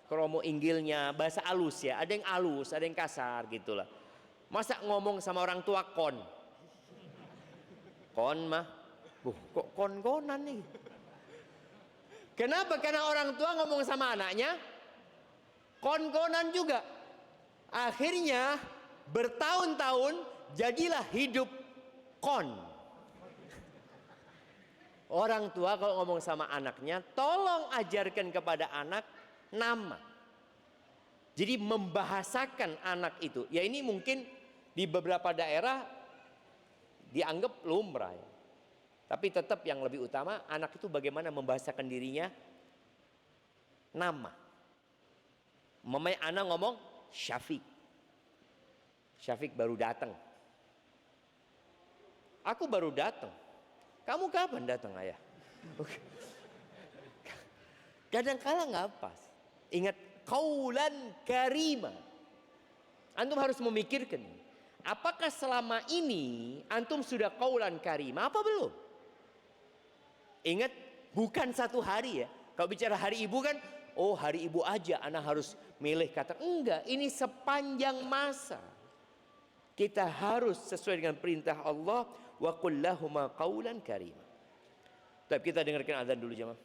Speaker 2: kromo inggilnya, bahasa alus ya. Ada yang alus, ada yang kasar gitulah. Masa ngomong sama orang tua kon? Kon mah, kok kon-konan nih? Kenapa? Karena orang tua ngomong sama anaknya kon-konan juga. Akhirnya bertahun-tahun jadilah hidup kon. Orang tua kalau ngomong sama anaknya, tolong ajarkan kepada anak nama. Jadi membahasakan anak itu. Ya ini mungkin di beberapa daerah dianggap lumrah ya. Tapi tetap yang lebih utama anak itu bagaimana membahasakan dirinya nama. Mamanya anak ngomong Syafiq. Syafiq baru datang. Aku baru datang. Kamu kapan datang ayah? Kadang-kala nggak pas. Ingat, qaulan karima. Antum harus memikirkan. Apakah selama ini antum sudah qaulan karimah apa belum? Ingat, bukan satu hari ya. Kalau bicara hari ibu kan, oh hari ibu aja anak harus milih kata. Enggak, ini sepanjang masa. Kita harus sesuai dengan perintah Allah, wa qul lahuma qaulan karimah. Tapi kita dengarkan azan dulu jemaah.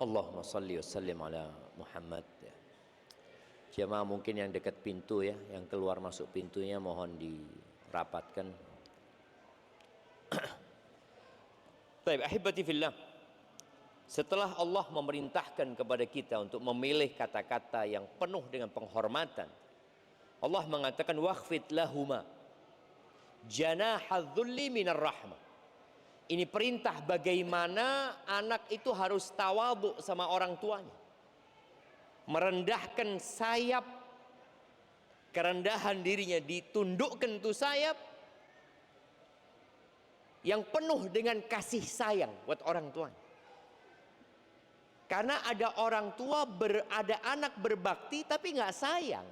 Speaker 2: Allahumma salli wa sallim ala Muhammad. Jemaah mungkin yang dekat pintu ya, yang keluar masuk pintunya mohon dirapatkan. Baik, ahibati fillah. Setelah Allah memerintahkan kepada kita untuk memilih kata-kata yang penuh dengan penghormatan, Allah mengatakan wakhfid lahuma janahadz-dzulli minar rahmah. Ini perintah bagaimana anak itu harus tawadhu sama orang tuanya. Merendahkan sayap, kerendahan dirinya ditundukkan tuh sayap yang penuh dengan kasih sayang buat orang tuanya. Karena ada orang tua ada anak berbakti tapi nggak sayang.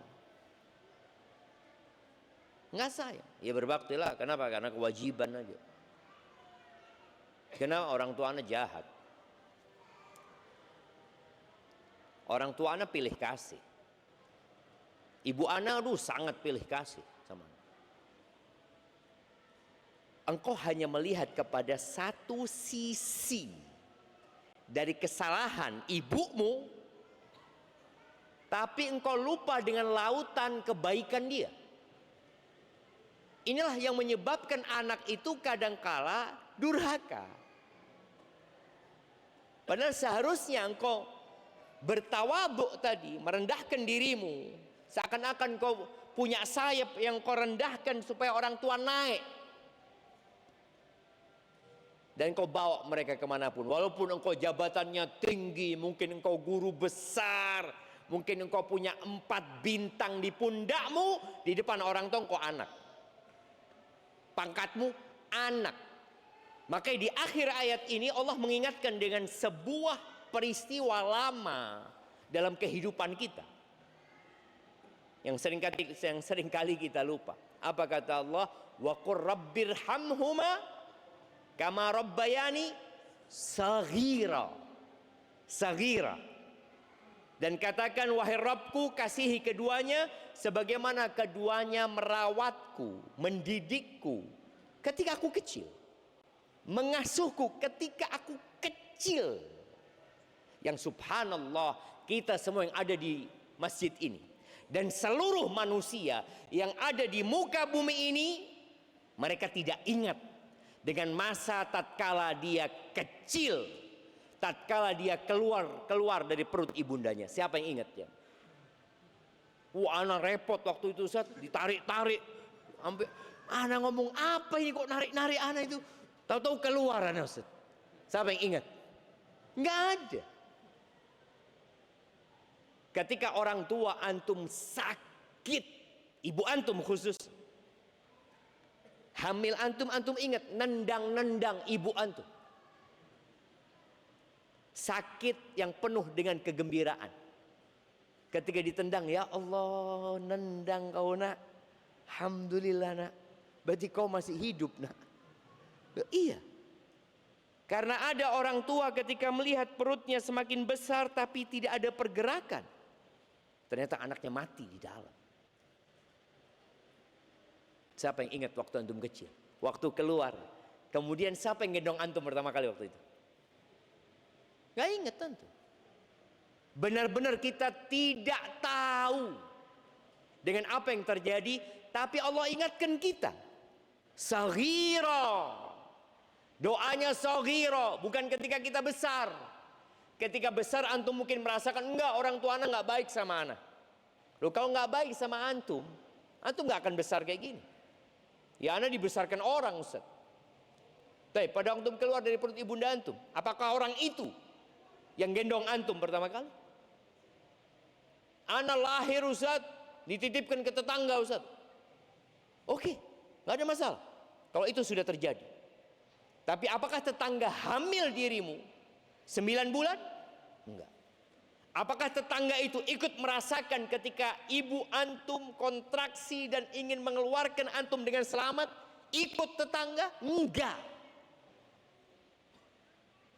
Speaker 2: Nggak sayang. Ya berbaktilah, kenapa? Karena kewajiban aja. Kenapa? Orang tua anak jahat. Orang tua anak pilih kasih. Ibu anak sangat pilih kasih sama anak. Engkau hanya melihat kepada satu sisi dari kesalahan ibumu, tapi engkau lupa dengan lautan kebaikan dia. Inilah yang menyebabkan anak itu kadangkala durhaka. Padahal seharusnya engkau bertawaduk tadi, merendahkan dirimu, seakan-akan kau punya sayap yang kau rendahkan supaya orang tua naik, dan kau bawa mereka kemanapun. Walaupun engkau jabatannya tinggi, mungkin engkau guru besar, mungkin engkau punya 4 bintang di pundakmu, di depan orang tua engkau anak, pangkatmu anak. Maka di akhir ayat ini Allah mengingatkan dengan sebuah peristiwa lama dalam kehidupan kita yang seringkali kita lupa. Apa kata Allah? Wa qur rabbirhamhuma kama rabbayani saghira. Saghira. Dan katakan, wahai Rabbku, kasihi keduanya sebagaimana keduanya merawatku, mendidikku ketika aku kecil, mengasuhku ketika aku kecil. Yang subhanallah, kita semua yang ada di masjid ini dan seluruh manusia yang ada di muka bumi ini, mereka tidak ingat dengan masa tatkala dia kecil, tatkala dia keluar dari perut ibundanya. Siapa yang ingat ya? Anak repot waktu itu, Ustaz, ditarik-tarik. Sampai anak ngomong, apa ini kok narik-narik anak itu? Tahu-tahu keluar anak, Ustaz. Siapa yang ingat? Enggak ada. Ketika orang tua antum sakit, ibu antum khusus, hamil antum ingat nendang-nendang ibu antum. Sakit yang penuh dengan kegembiraan. Ketika ditendang, ya Allah, nendang kau nak, alhamdulillah nak, berarti kau masih hidup nak. Iya. Karena ada orang tua ketika melihat perutnya semakin besar tapi tidak ada pergerakan, ternyata anaknya mati di dalam. Siapa yang ingat waktu antum kecil? Waktu keluar, kemudian siapa yang gendong antum pertama kali waktu itu? Gak ingat tentu. Benar-benar kita tidak tahu dengan apa yang terjadi, tapi Allah ingatkan kita. Saghira. Doanya saghira, bukan ketika kita besar. Ketika besar antum mungkin merasakan, enggak, orang tua anak enggak baik sama anak. Loh, kalau enggak baik sama antum enggak akan besar kayak gini. Ya, anak dibesarkan orang, Ustaz. Tapi pada antum keluar dari perut ibunda antum, apakah orang itu yang gendong antum pertama kali? Anak lahir, Ustaz, dititipkan ke tetangga, Ustaz. Oke, enggak ada masalah kalau itu sudah terjadi. Tapi apakah tetangga hamil dirimu 9 bulan? Enggak. Apakah tetangga itu ikut merasakan ketika ibu antum kontraksi dan ingin mengeluarkan antum dengan selamat? Ikut tetangga? Enggak.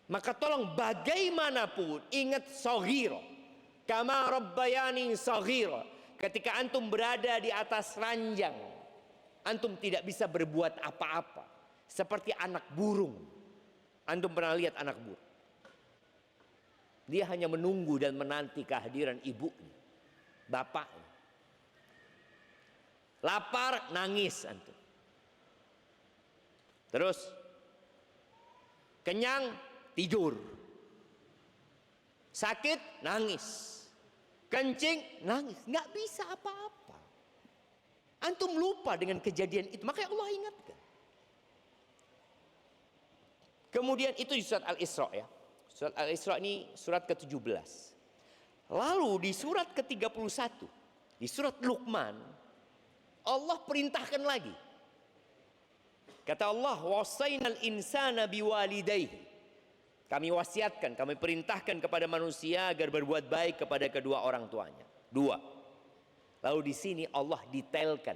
Speaker 2: Maka tolong bagaimanapun ingat saghira. Kama rabbayani saghira. Ketika antum berada di atas ranjang, antum tidak bisa berbuat apa-apa. Seperti anak burung. Antum pernah lihat anak burung? Dia hanya menunggu dan menanti kehadiran ibunya, bapaknya. Lapar, nangis antum. Terus kenyang, tidur. Sakit, nangis. Kencing, nangis. Nggak bisa apa-apa. Antum lupa dengan kejadian itu. Makanya Allah ingatkan. Kemudian itu di surat Al-Isra ya. Surat Al-Isra ini surat ke-17. Lalu di surat ke-31, di surat Luqman, Allah perintahkan lagi. Kata Allah, wasainal insana biwalidayhi. Kami wasiatkan, kami perintahkan kepada manusia agar berbuat baik kepada kedua orang tuanya. 2. Lalu di sini Allah detailkan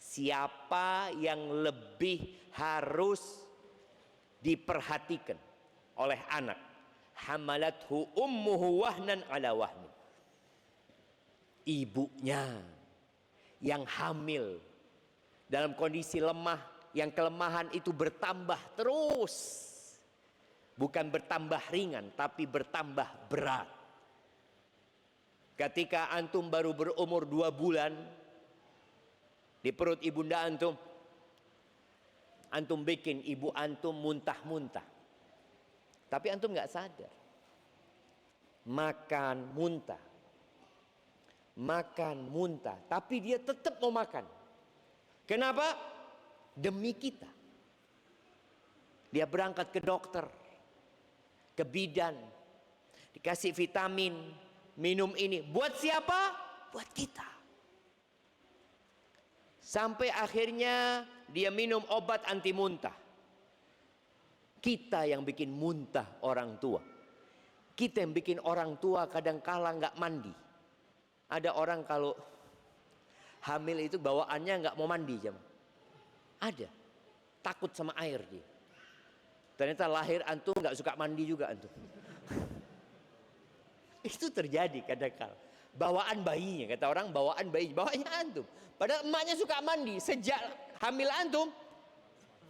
Speaker 2: siapa yang lebih harus diperhatikan oleh anak. Hamalathu ummuhu wahnan ala wahni. Ibunya yang hamil dalam kondisi lemah, yang kelemahan itu bertambah terus. Bukan bertambah ringan, tapi bertambah berat. Ketika antum baru berumur 2 bulan di perut ibunda antum, antum bikin ibu antum muntah-muntah. Tapi antum nggak sadar. Makan, muntah. Makan, muntah. Tapi dia tetap mau makan. Kenapa? Demi kita. Dia berangkat ke dokter, ke bidan, dikasih vitamin, minum ini. Buat siapa? Buat kita. Sampai akhirnya dia minum obat anti muntah. Kita yang bikin muntah orang tua. Kita yang bikin orang tua kadang-kala nggak mandi. Ada orang kalau hamil itu bawaannya nggak mau mandi jam. Ada. Takut sama air dia. Ternyata lahir antum nggak suka mandi juga antum. Itu terjadi kadang-kala. Bawaan bayinya, kata orang bawaan bayi, bawaannya antum. Padahal emaknya suka mandi, sejak hamil antum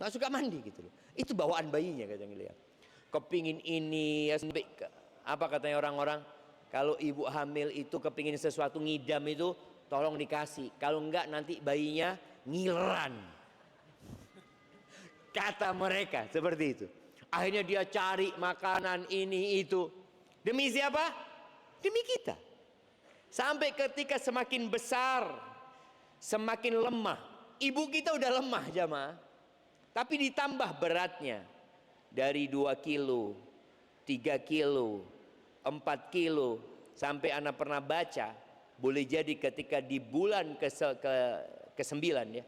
Speaker 2: nggak suka mandi gitu loh. Itu bawaan bayinya katanya lihat. Kepingin ini, apa katanya orang-orang? Kalau ibu hamil itu kepingin sesuatu ngidam itu, tolong dikasih. Kalau enggak nanti bayinya ngileran. Kata mereka seperti itu. Akhirnya dia cari makanan ini itu. Demi siapa? Demi kita. Sampai ketika semakin besar, semakin lemah. Ibu kita udah lemah jamaah. Tapi ditambah beratnya. Dari 2 kilo, 3 kilo, 4 kilo. Sampai anak pernah baca. Boleh jadi ketika di bulan ke-9 ya.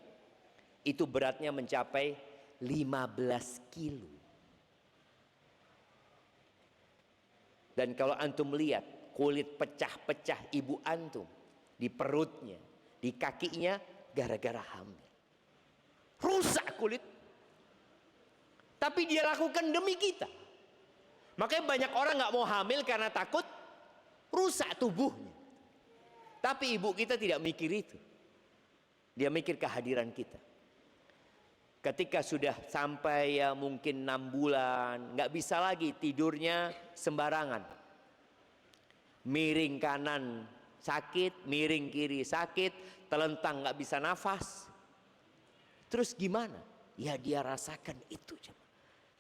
Speaker 2: Itu beratnya mencapai 15 kilo. Dan kalau antum lihat kulit pecah-pecah ibu antum di perutnya, di kakinya gara-gara hamil. Rusak kulit. Tapi dia lakukan demi kita. Makanya banyak orang nggak mau hamil karena takut rusak tubuhnya. Tapi ibu kita tidak mikir itu. Dia mikir kehadiran kita. Ketika sudah sampai ya mungkin 6 bulan, nggak bisa lagi tidurnya sembarangan. Miring kanan sakit, miring kiri sakit, telentang nggak bisa nafas. Terus gimana? Ya dia rasakan itu,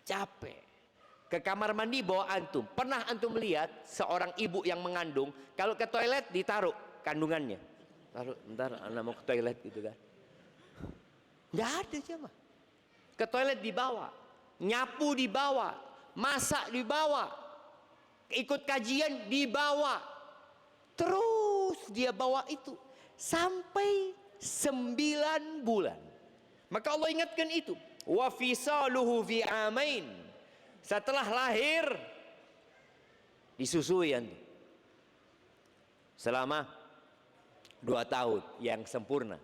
Speaker 2: capek. Ke kamar mandi bawa antum. Pernah antum melihat seorang ibu yang mengandung, kalau ke toilet ditaruh kandungannya. Taruh, bentar, anak mau ke toilet gitu kan? Nggak ada jemaah. Ke toilet dibawa, nyapu dibawa, masak dibawa, ikut kajian dibawa, terus dia bawa itu sampai 9 bulan. Maka Allah ingatkan itu. Wa fisaluhu fi amain. Setelah lahir disusui antum selama 2 tahun yang sempurna.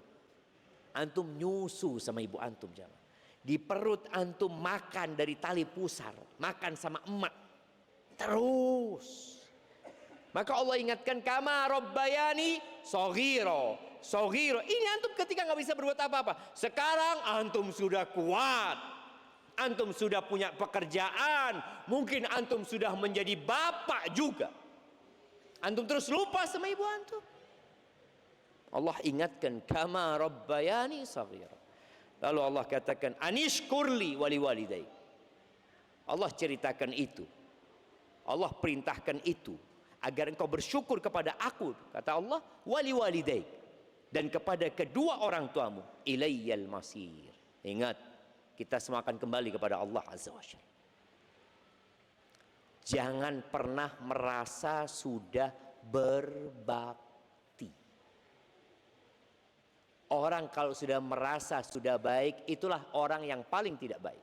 Speaker 2: Antum nyusu sama ibu antum jamaah. Di perut antum makan dari tali pusar, makan sama emak terus. Maka Allah ingatkan kama rabbayani shaghira. Shaghira. Ini antum ketika nggak bisa berbuat apa-apa. Sekarang antum sudah kuat. Antum sudah punya pekerjaan. Mungkin antum sudah menjadi bapak juga. Antum terus lupa sama ibu antum. Allah ingatkan kama rabbayani shaghira. Lalu Allah katakan anishkurli wali walidai. Allah ceritakan itu. Allah perintahkan itu agar engkau bersyukur kepada aku, kata Allah, wali walidai, dan kepada kedua orang tuamu. Ilayyal masir. Ingat, kita semua akan kembali kepada Allah Azza wa Jalla. Jangan pernah merasa sudah berbakti. Orang kalau sudah merasa sudah baik, itulah orang yang paling tidak baik.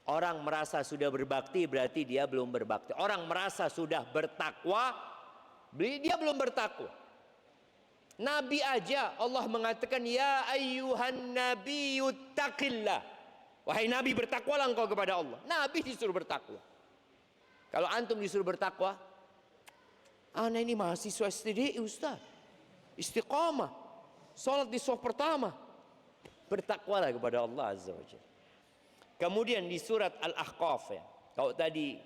Speaker 2: Orang merasa sudah berbakti berarti dia belum berbakti. Orang merasa sudah bertakwa, dia belum bertakwa. Nabi aja Allah mengatakan ya ayyuhan nabiyyu taqillah. Wahai Nabi, bertakwalah engkau kepada Allah. Nabi disuruh bertakwa. Kalau antum disuruh bertakwa, ana ini mahasiswa STDI Ustaz, istiqamah, salat di shaf pertama, bertakwalah kepada Allah Azza wa Jalla. Kemudian di surat Al-Ahqaf ya, Kalau tadi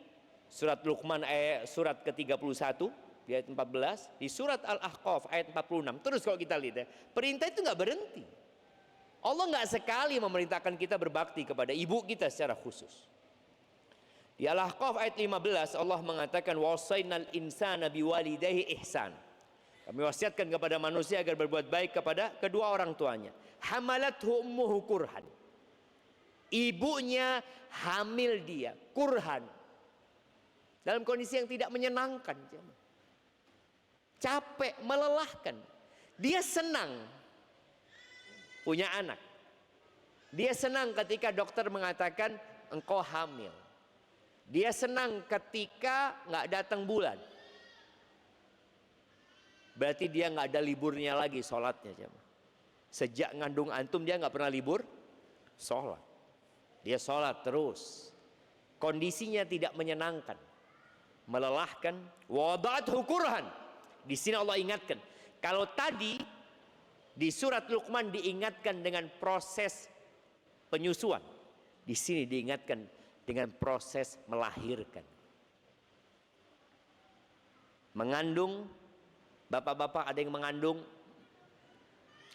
Speaker 2: surat Luqman surat ke-31 di ayat 14, di surat Al-Ahqaf ayat 46. Terus kalau kita lihat ya, perintah itu nggak berhenti. Allah nggak sekali memerintahkan kita berbakti kepada ibu kita secara khusus. Di Al-Ahqaf ayat 15 Allah mengatakan wasainal insana biwalidayhi ihsan. Kami wasiatkan kepada manusia agar berbuat baik kepada kedua orang tuanya. Hamalathu ummuhu kurhan. Ibunya hamil dia kurhan. Dalam kondisi yang tidak menyenangkan. Capek, melelahkan. Dia senang punya anak. Dia senang ketika dokter mengatakan engkau hamil. Dia senang ketika nggak datang bulan. Berarti dia nggak ada liburnya lagi sholatnya. Sejak ngandung antum dia nggak pernah libur sholat. Dia sholat terus. Kondisinya tidak menyenangkan, melelahkan. Wada'athu kurhan. Di sini Allah ingatkan. Kalau tadi di surat Luqman diingatkan dengan proses penyusuan, di sini diingatkan dengan proses melahirkan. Mengandung, bapak-bapak ada yang mengandung?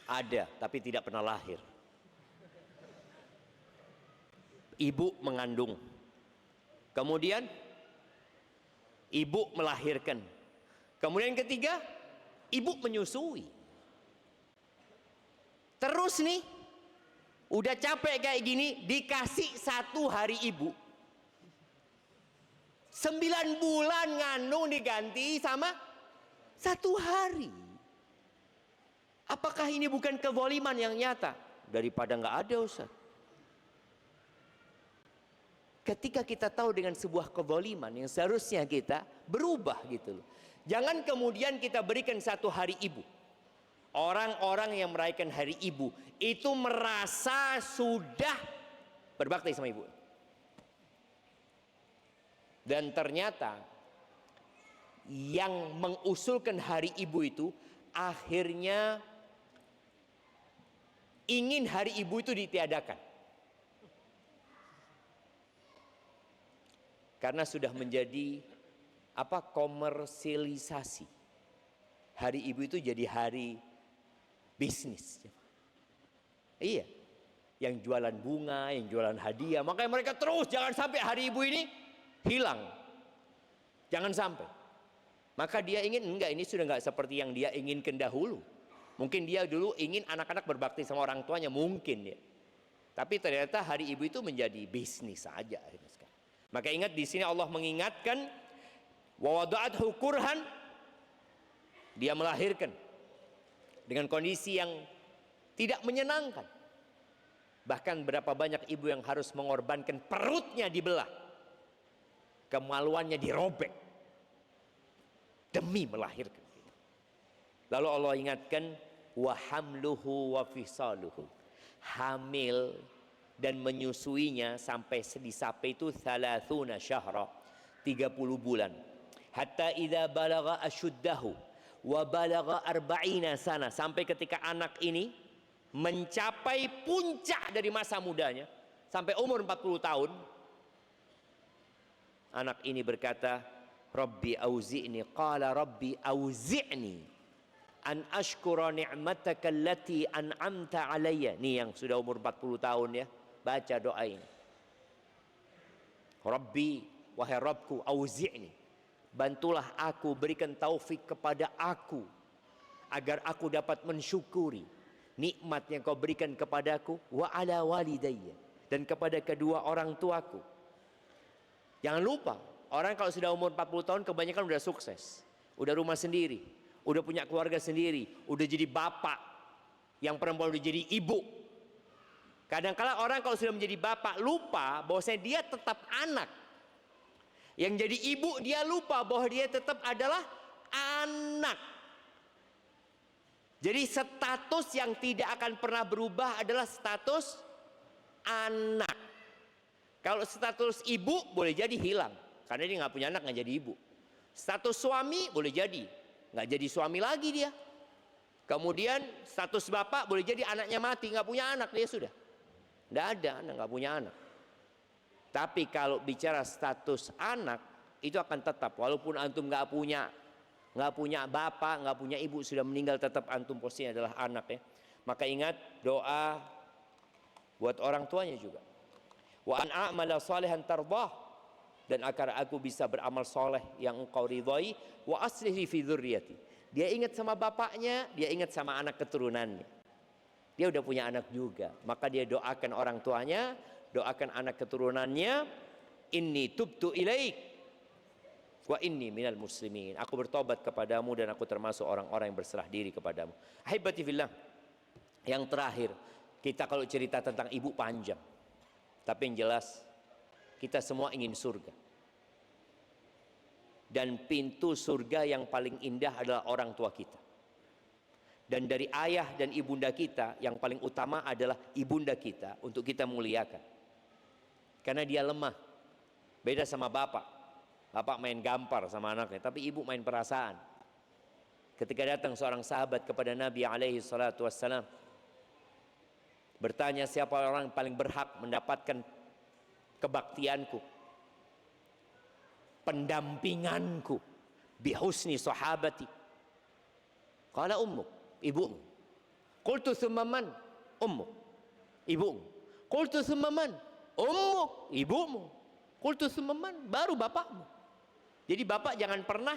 Speaker 2: Ada, tapi tidak pernah lahir. Ibu mengandung, kemudian ibu melahirkan, kemudian ketiga ibu menyusui. Terus nih udah capek kayak gini dikasih 1 hari ibu. 9 bulan ngandung diganti sama 1 hari. Apakah ini bukan kezaliman yang nyata? Daripada nggak ada, Ustaz. Ketika kita tahu dengan sebuah kezaliman yang seharusnya kita berubah gitu loh. Jangan kemudian kita berikan 1 hari ibu. Orang-orang yang merayakan hari ibu itu merasa sudah berbakti sama ibu. Dan ternyata yang mengusulkan hari ibu itu akhirnya ingin hari ibu itu ditiadakan. Karena sudah menjadi komersialisasi. Hari ibu itu jadi hari bisnis. Iya. Yang jualan bunga, yang jualan hadiah. Makanya mereka terus jangan sampai hari ibu ini hilang. Jangan sampai. Maka dia ingin, enggak, ini sudah enggak seperti yang dia inginkan dahulu. Mungkin dia dulu ingin anak-anak berbakti sama orang tuanya, mungkin ya. Tapi ternyata hari ibu itu menjadi bisnis saja. Maka ingat di sini Allah mengingatkan wa wada'athu kurhan, dia melahirkan dengan kondisi yang tidak menyenangkan. Bahkan berapa banyak ibu yang harus mengorbankan perutnya dibelah, kemaluannya dirobek demi melahirkan. Lalu Allah ingatkan wa hamluhu wa fisaluhu, hamil dan menyusuinya sampai disapai itu 30 syahra, 30 bulan. Hatta idza balagha asyuddahu wa balagha 40 sana, sampai ketika anak ini mencapai puncak dari masa mudanya sampai umur 40 tahun. Anak ini berkata, Rabbi auzi'ni, qala Rabbi auzi'ni an ashkura ni'mataka allati an'amta alayya. Nih yang sudah umur 40 tahun ya, baca doa ini. Rabbi, wahai Rabbku, auzi'ni, bantulah aku, berikan taufik kepada aku agar aku dapat mensyukuri nikmat yang kau berikan kepadaku, wa ala walidayya, dan kepada kedua orang tuaku. Jangan lupa, orang kalau sudah umur 40 tahun kebanyakan udah sukses, udah rumah sendiri, udah punya keluarga sendiri, udah jadi bapak, yang perempuan udah jadi ibu. Kadang-kala orang kalau sudah menjadi bapak lupa bahwasanya dia tetap anak. Yang jadi ibu dia lupa bahwa dia tetap adalah anak. Jadi status yang tidak akan pernah berubah adalah status anak. Kalau status ibu boleh jadi hilang, karena dia nggak punya anak, nggak jadi ibu. Status suami boleh jadi nggak jadi suami lagi dia. Kemudian status bapak boleh jadi anaknya mati, nggak punya anak, dia sudah nggak ada anak, nggak punya anak. Tapi kalau bicara status anak, itu akan tetap. Walaupun antum nggak punya bapak, nggak punya ibu, sudah meninggal, tetap antum posisinya adalah anak ya. Maka ingat doa buat orang tuanya juga. Wa an a'mala salihan tardah, dan agar aku bisa beramal soleh yang engkau ridhai. Wa aslihi fi dzurriyyati. Dia ingat sama bapaknya, dia ingat sama anak keturunannya. Dia udah punya anak juga, maka dia doakan orang tuanya, doakan anak keturunannya. Inni tubtu ilaik wa inni minal muslimin. Aku bertobat kepadamu dan aku termasuk orang-orang yang berserah diri kepadamu. Ahibati fillah. Yang terakhir, kita kalau cerita tentang ibu panjang, tapi yang jelas kita semua ingin surga. Dan pintu surga yang paling indah adalah orang tua kita. Dan dari ayah dan ibunda kita, yang paling utama adalah ibunda kita untuk kita muliakan. Karena dia lemah. Beda sama bapak. Bapak main gampar sama anaknya, tapi ibu main perasaan. Ketika datang seorang sahabat kepada Nabi alaihi salatu wassalam, bertanya, siapa orang yang paling berhak mendapatkan kebaktianku, pendampinganku, bihusni sahabati? Qala ummuk, ibumu. Qultu thumma man? Ummuk, ibumu. Qultu thumma man? Ummuk, ibumu. Qultu thumma man? Baru bapakmu. Jadi bapak jangan pernah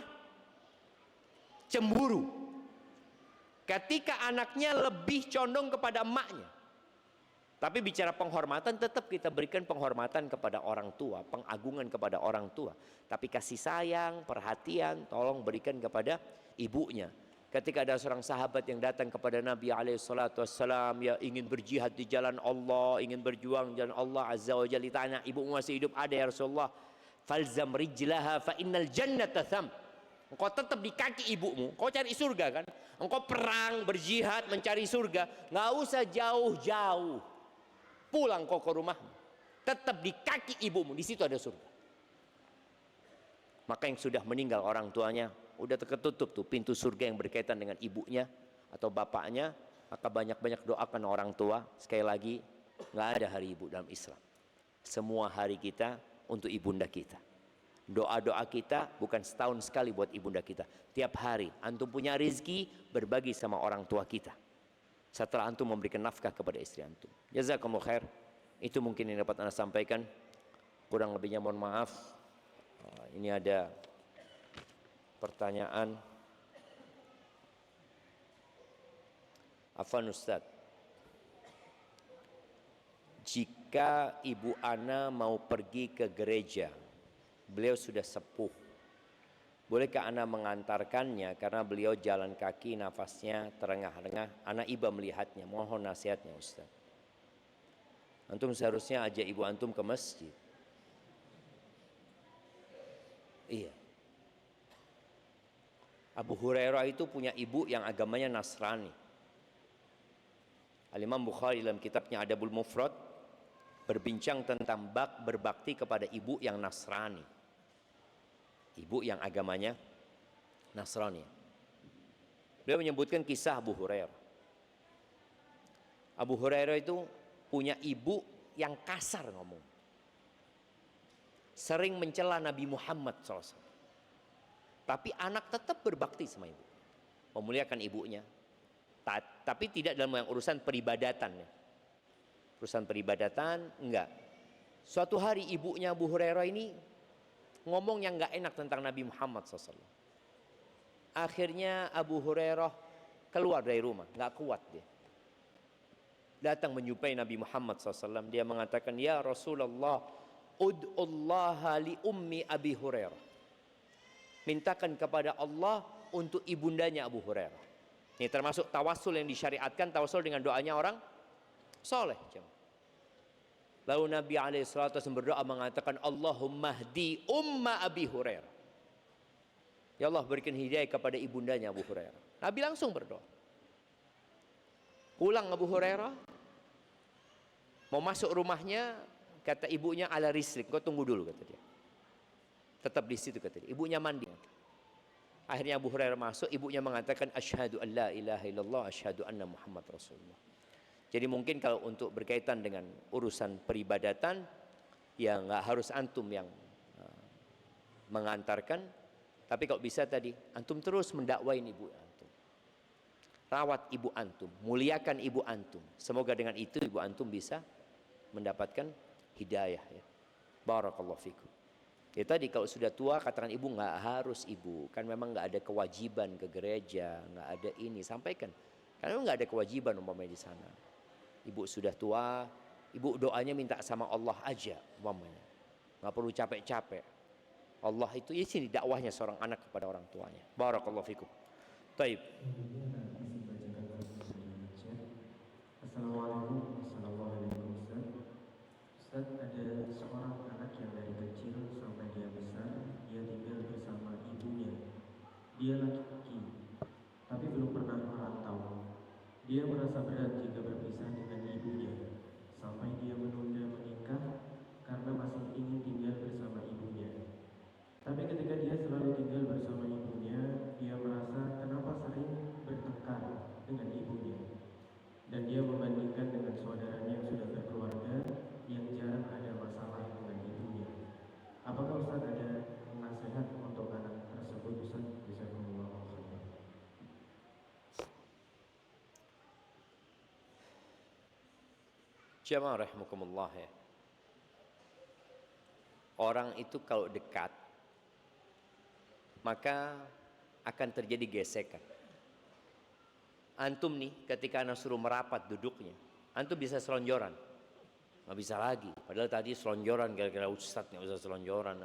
Speaker 2: cemburu ketika anaknya lebih condong kepada emaknya. Tapi bicara penghormatan, tetap kita berikan penghormatan kepada orang tua, pengagungan kepada orang tua. Tapi kasih sayang, perhatian, tolong berikan kepada ibunya. Ketika ada seorang sahabat yang datang kepada Nabi SAW, ya ingin berjihad di jalan Allah, ingin berjuang di jalan Allah Azza wa Jalla, ditanya, ibumu masih hidup? Ada ya Rasulullah. Falzam rijlaha fa innal jannata tham. Engkau tetap di kaki ibumu, kau cari surga kan? Engkau perang, berjihad, mencari surga, nggak usah jauh-jauh. Pulang kau ke rumahmu, tetap di kaki ibumu, di situ ada surga. Maka yang sudah meninggal orang tuanya, udah terketutup tuh pintu surga yang berkaitan dengan ibunya atau bapaknya, maka banyak-banyak doakan orang tua. Sekali lagi, nggak ada hari ibu dalam Islam. Semua hari kita untuk ibunda kita. Doa-doa kita bukan setahun sekali buat ibunda kita. Tiap hari antum punya rezeki, berbagi sama orang tua kita. Setelah antum memberikan nafkah kepada istri antum. Jazakumullah khair. Itu mungkin yang dapat Anda sampaikan. Kurang lebihnya mohon maaf. Ini ada pertanyaan. Afwan Ustaz, jika ibu ana mau pergi ke gereja, beliau sudah sepuh, bolehkah ana mengantarkannya karena beliau jalan kaki, nafasnya terengah-engah, ana iba melihatnya? Mohon nasihatnya Ustaz. Antum seharusnya ajak ibu antum ke masjid. Iya. Abu Hurairah itu punya ibu yang agamanya Nasrani. Al-Imam Bukhari dalam kitabnya Adabul Mufrad berbincang tentang bab berbakti kepada ibu yang Nasrani. Ibu yang agamanya Nasrani. Beliau menyebutkan kisah Abu Hurairah. Abu Hurairah itu punya ibu yang kasar ngomong. Sering mencela Nabi Muhammad SAW. Tapi anak tetap berbakti sama ibu, memuliakan ibunya. Tapi tidak dalam yang urusan peribadatan. Urusan peribadatan enggak. Suatu hari ibunya Abu Hurairah ini ngomong yang enggak enak tentang Nabi Muhammad SAW. Akhirnya Abu Hurairah keluar dari rumah, enggak kuat dia. Datang menjumpai Nabi Muhammad SAW. Dia mengatakan, ya Rasulullah, ud'ullaha li ummi Abi Hurairah. Mintakan kepada Allah untuk ibundanya Abu Hurairah. Ini termasuk tawasul yang disyariatkan, tawasul dengan doanya orang soleh. Lalu Nabi SAW berdoa mengatakan, Allahumma hdi umma Abi Hurairah. Ya Allah, berikan hidayah kepada ibundanya Abu Hurairah. Nabi langsung berdoa. Pulang Abu Hurairah, mau masuk rumahnya, kata ibunya, ala rislik, kau tunggu dulu, kata dia. Tetap di situ, kata dia. Ibunya mandi. Akhirnya Abu Hurairah masuk, ibunya mengatakan, asyhadu an la ilaha illallah, asyhadu anna Muhammad Rasulullah. Jadi mungkin kalau untuk berkaitan dengan urusan peribadatan, Ya nggak harus antum yang mengantarkan, tapi kalau bisa tadi antum terus mendakwain ibu antum, rawat ibu antum, muliakan ibu antum. Semoga dengan itu ibu antum bisa mendapatkan hidayah ya. Barakallahu fikum. Ya tadi kalau sudah tua katakan ibu, nggak harus ibu, kan memang nggak ada kewajiban ke gereja, nggak ada ini, sampaikan. Karena memang nggak ada kewajiban umpamanya di sana. Ibu sudah tua, ibu doanya minta sama Allah aja umpamanya, nggak perlu capek-capek. Allah itu ya sini dakwahnya seorang anak kepada orang tuanya. Barakallahu fikum. Taib.
Speaker 3: Assalamualaikum warahmatullahi wabarakatuh. Ustaz, ada seorang anak yang dari kecil sampai dia besar, dia tinggal bersama ibunya. Dia laki-laki, tapi belum pernah merantau. Dia merasa berat jika berpisah dengan ibunya, sampai dia menunda menikah karena masih ingin tinggal bersama ibunya. Tapi ketika dia selalu tinggal bersama ibunya, dia merasa kenapa sering bertengkar dengan ibunya. Dan dia membandingkan dengan saudaranya yang sudah berkeluarga, yang jarang ada masalah dengan ibunya. Apakah Ustaz ada nasihat untuk anak tersebut, Ustaz? Bisa mengulang.
Speaker 2: Jamaah rahimakumullah ya. Orang itu kalau dekat maka akan terjadi gesekan. Antum nih ketika anak suruh merapat duduknya, antum bisa selonjoran, nggak bisa lagi. Padahal tadi selonjoran gara-gara ustadz nggak usah selonjoran.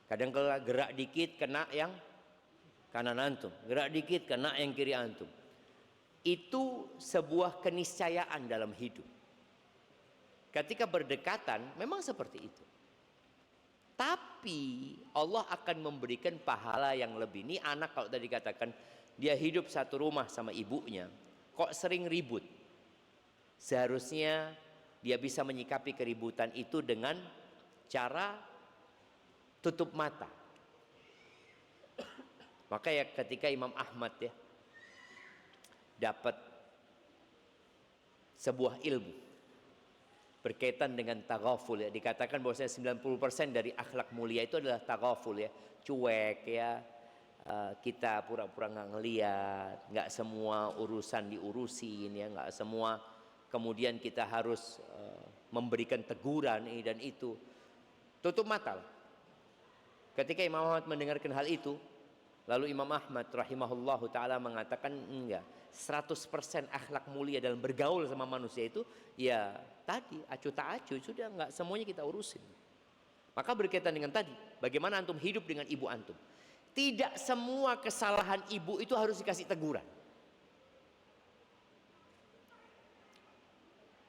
Speaker 2: Kadang kalau gerak dikit kena yang kanan antum, gerak dikit kena yang kiri antum. Itu sebuah keniscayaan dalam hidup. Ketika berdekatan memang seperti itu. Tapi Allah akan memberikan pahala yang lebih. Ini anak kalau tadi katakan dia hidup satu rumah sama ibunya, kok sering ribut. Seharusnya dia bisa menyikapi keributan itu dengan cara tutup mata. Maka ya ketika Imam Ahmad ya dapat sebuah ilmu berkaitan dengan taghaful ya, dikatakan bahwasanya 90% dari akhlak mulia itu adalah taghaful ya, cuek ya, kita pura-pura nggak ngeliat, nggak semua urusan diurusin ya, nggak semua kemudian kita harus memberikan teguran ini dan itu, tutup mata. Ketika Imam Ahmad mendengarkan hal itu, lalu Imam Ahmad rahimahullahu ta'ala mengatakan enggak, 100% akhlak mulia dalam bergaul sama manusia itu ya tadi acu tak acu, sudah enggak semuanya kita urusin. Maka berkaitan dengan tadi, bagaimana antum hidup dengan ibu antum. Tidak semua kesalahan ibu itu harus dikasih teguran,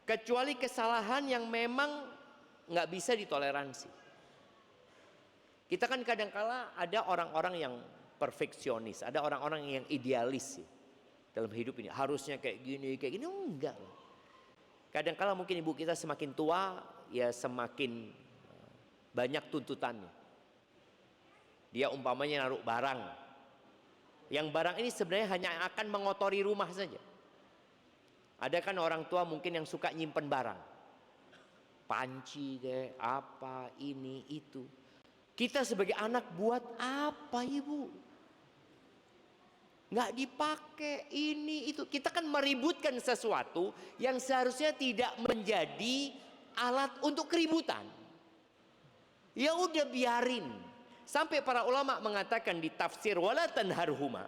Speaker 2: kecuali kesalahan yang memang nggak bisa ditoleransi. Kita kan kadang-kala ada orang-orang yang perfeksionis, ada orang-orang yang idealis ya, dalam hidup ini harusnya kayak gini, enggak. Kadang-kala mungkin ibu kita semakin tua ya semakin banyak tuntutannya. Dia umpamanya naruh barang, yang barang ini sebenarnya hanya akan mengotori rumah saja. Ada kan orang tua mungkin yang suka nyimpen barang, panci deh, apa ini itu. Kita sebagai anak buat apa ibu? Nggak dipakai ini itu. Kita kan meributkan sesuatu yang seharusnya tidak menjadi alat untuk keributan. Ya udah biarin. Sampai para ulama mengatakan di tafsir wala tanharhuma,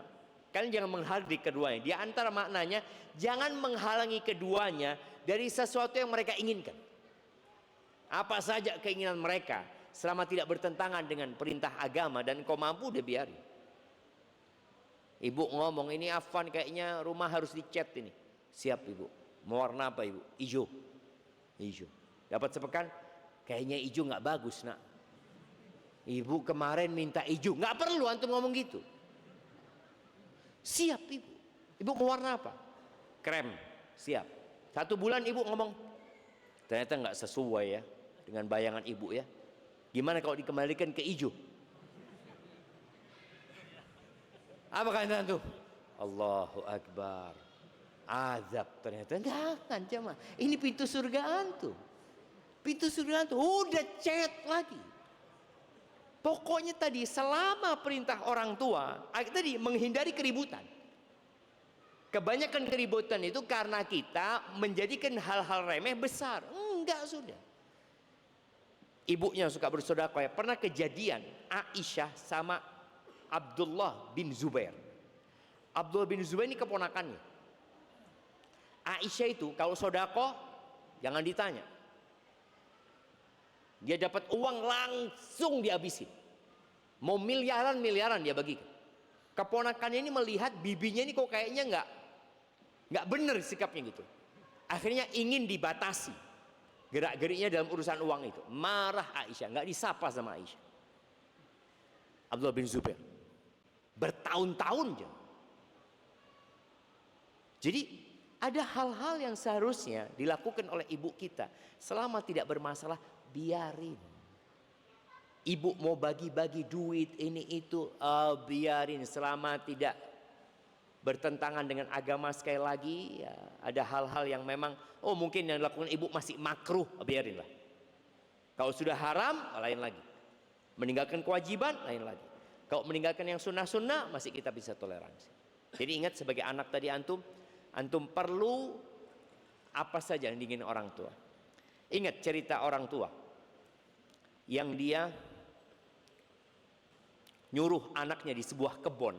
Speaker 2: kalian jangan menghalangi keduanya. Di antara maknanya jangan menghalangi keduanya dari sesuatu yang mereka inginkan. Apa saja keinginan mereka, selama tidak bertentangan dengan perintah agama dan kau mampu, udah biarin. Ibu ngomong ini Afan kayaknya rumah harus dicat ini. Siap ibu. Mau warna apa ibu? Hijau. Hijau. Dapat sepekan? Kayaknya hijau nggak bagus nak. Ibu kemarin minta hijau. Nggak perlu antum ngomong gitu. Siap ibu. Ibu mau warna apa? Krem. Siap. 1 bulan ibu ngomong. Ternyata nggak sesuai ya dengan bayangan ibu ya. Gimana kalau dikembalikan ke hijau? Apa kata antum? Allahu Akbar. Azab ternyata. Jangan jemaah. Ini pintu surga antum. Pintu surga antum udah chat lagi. Pokoknya tadi selama perintah orang tua, tadi menghindari keributan. Kebanyakan keributan itu karena kita menjadikan hal-hal remeh besar. Enggak, sudah. Ibunya suka bersedekah. Pernah kejadian Aisyah sama Abdullah bin Zubair. Abdullah bin Zubair ini keponakannya. Aisyah itu kalau sedekah jangan ditanya. Dia dapat uang langsung dihabisin. Mau miliaran dia bagikan. Keponakannya ini melihat bibinya ini kok kayaknya nggak benar sikapnya gitu. Akhirnya ingin dibatasi gerak-geriknya dalam urusan uang itu. Marah Aisyah, nggak disapa sama Aisyah. Abdullah bin Zubair bertahun-tahun aja. Jadi ada hal-hal yang seharusnya dilakukan oleh ibu kita. Selama tidak bermasalah, biarin. Ibu mau bagi-bagi duit ini itu, biarin. Selama tidak bertentangan dengan agama, sekali lagi ya, ada hal-hal yang memang mungkin yang dilakukan ibu masih makruh, biarinlah. Kalau sudah haram, lain lagi. Meninggalkan kewajiban, lain lagi. Kalau meninggalkan yang sunnah-sunnah, masih kita bisa toleransi. Jadi ingat, sebagai anak tadi antum perlu apa saja yang diingin orang tua. Ingat cerita orang tua yang dia nyuruh anaknya di sebuah kebun.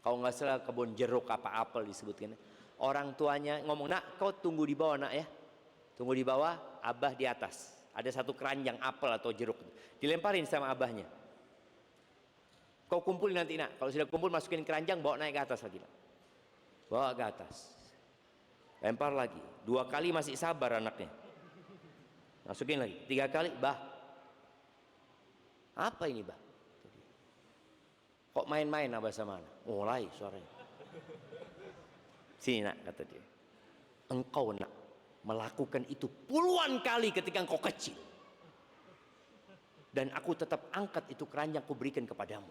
Speaker 2: Kalau nggak salah kebun jeruk apa apel disebutkan. Orang tuanya ngomong, "Nak, kau tunggu di bawah, nak ya. Tunggu di bawah, abah di atas. Ada satu keranjang apel atau jeruk." Dilemparin sama abahnya. "Kau kumpulin nanti, nak. Kalau sudah kumpul, masukin keranjang, bawa naik ke atas lagi, nak." Bawa ke atas. Lempar lagi. 2 kali masih sabar anaknya. Masukin lagi. 3 kali, "Bah, apa ini, bah? Kok main-main abah sama anak?" Mulai suaranya. "Sini, nak," kata dia. "Engkau, nak, melakukan itu puluhan kali ketika engkau kecil. Dan aku tetap angkat itu keranjang, aku berikan kepadamu.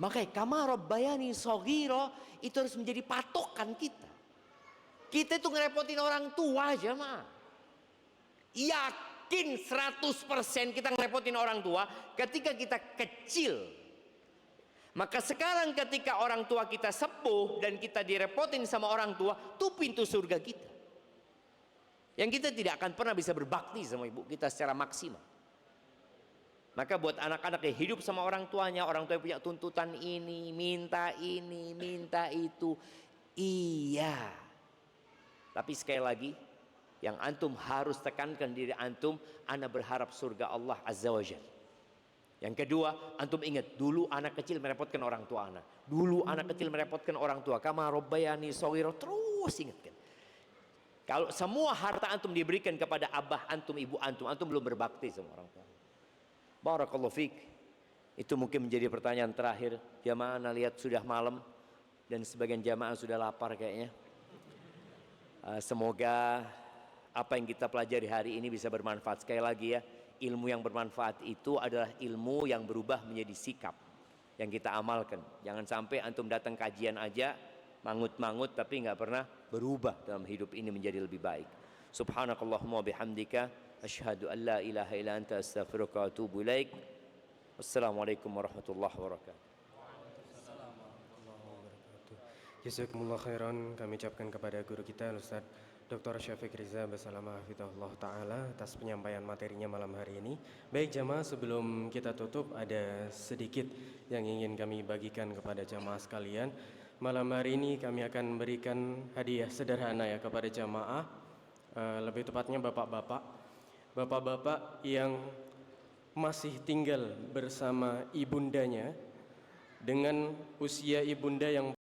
Speaker 2: Makanya kama rabbayani shaghira itu harus menjadi patokan kita. Kita itu ngerepotin orang tua aja, mah. Yakin 100% kita ngerepotin orang tua ketika kita kecil. Maka sekarang ketika orang tua kita sepuh dan kita direpotin sama orang tua, itu pintu surga kita. Yang kita tidak akan pernah bisa berbakti sama ibu kita secara maksimal. Maka buat anak-anak yang hidup sama orang tuanya punya tuntutan ini, minta itu. Iya. Tapi sekali lagi, yang antum harus tekankan diri antum, ana berharap surga Allah Azza wa Jalla. Yang kedua, antum ingat, dulu anak kecil merepotkan orang tua anak. Dulu anak kecil merepotkan orang tua. Kama rabbayani shaghira, terus ingatkan. Kalau semua harta antum diberikan kepada abah antum, ibu antum belum berbakti sama orang tua. Barakallahu fiik. Itu mungkin menjadi pertanyaan terakhir. Jamaah, ana lihat sudah malam dan sebagian jamaah sudah lapar kayaknya. Semoga apa yang kita pelajari hari ini bisa bermanfaat. Sekali lagi ya, ilmu yang bermanfaat itu adalah ilmu yang berubah menjadi sikap yang kita amalkan. Jangan sampai antum datang kajian aja mangut-mangut tapi nggak pernah berubah dalam hidup ini menjadi lebih baik. Subhanakallahumma bihamdika asyhadu an la ilaha illa anta astaghfiruka wa atubu ilaik. Wassalamualaikum warahmatullahi wabarakatuh.
Speaker 1: Jazakumullah khairan kami ucapkan kepada guru kita Ustaz Dr. Syafiq Riza Basalamah Hafizahullah Ta'ala atas penyampaian materinya malam hari ini. Baik jamaah, sebelum kita tutup ada sedikit yang ingin kami bagikan kepada jamaah sekalian. Malam hari ini kami akan berikan hadiah sederhana ya kepada jamaah, lebih tepatnya bapak-bapak yang masih tinggal bersama ibundanya dengan usia ibunda yang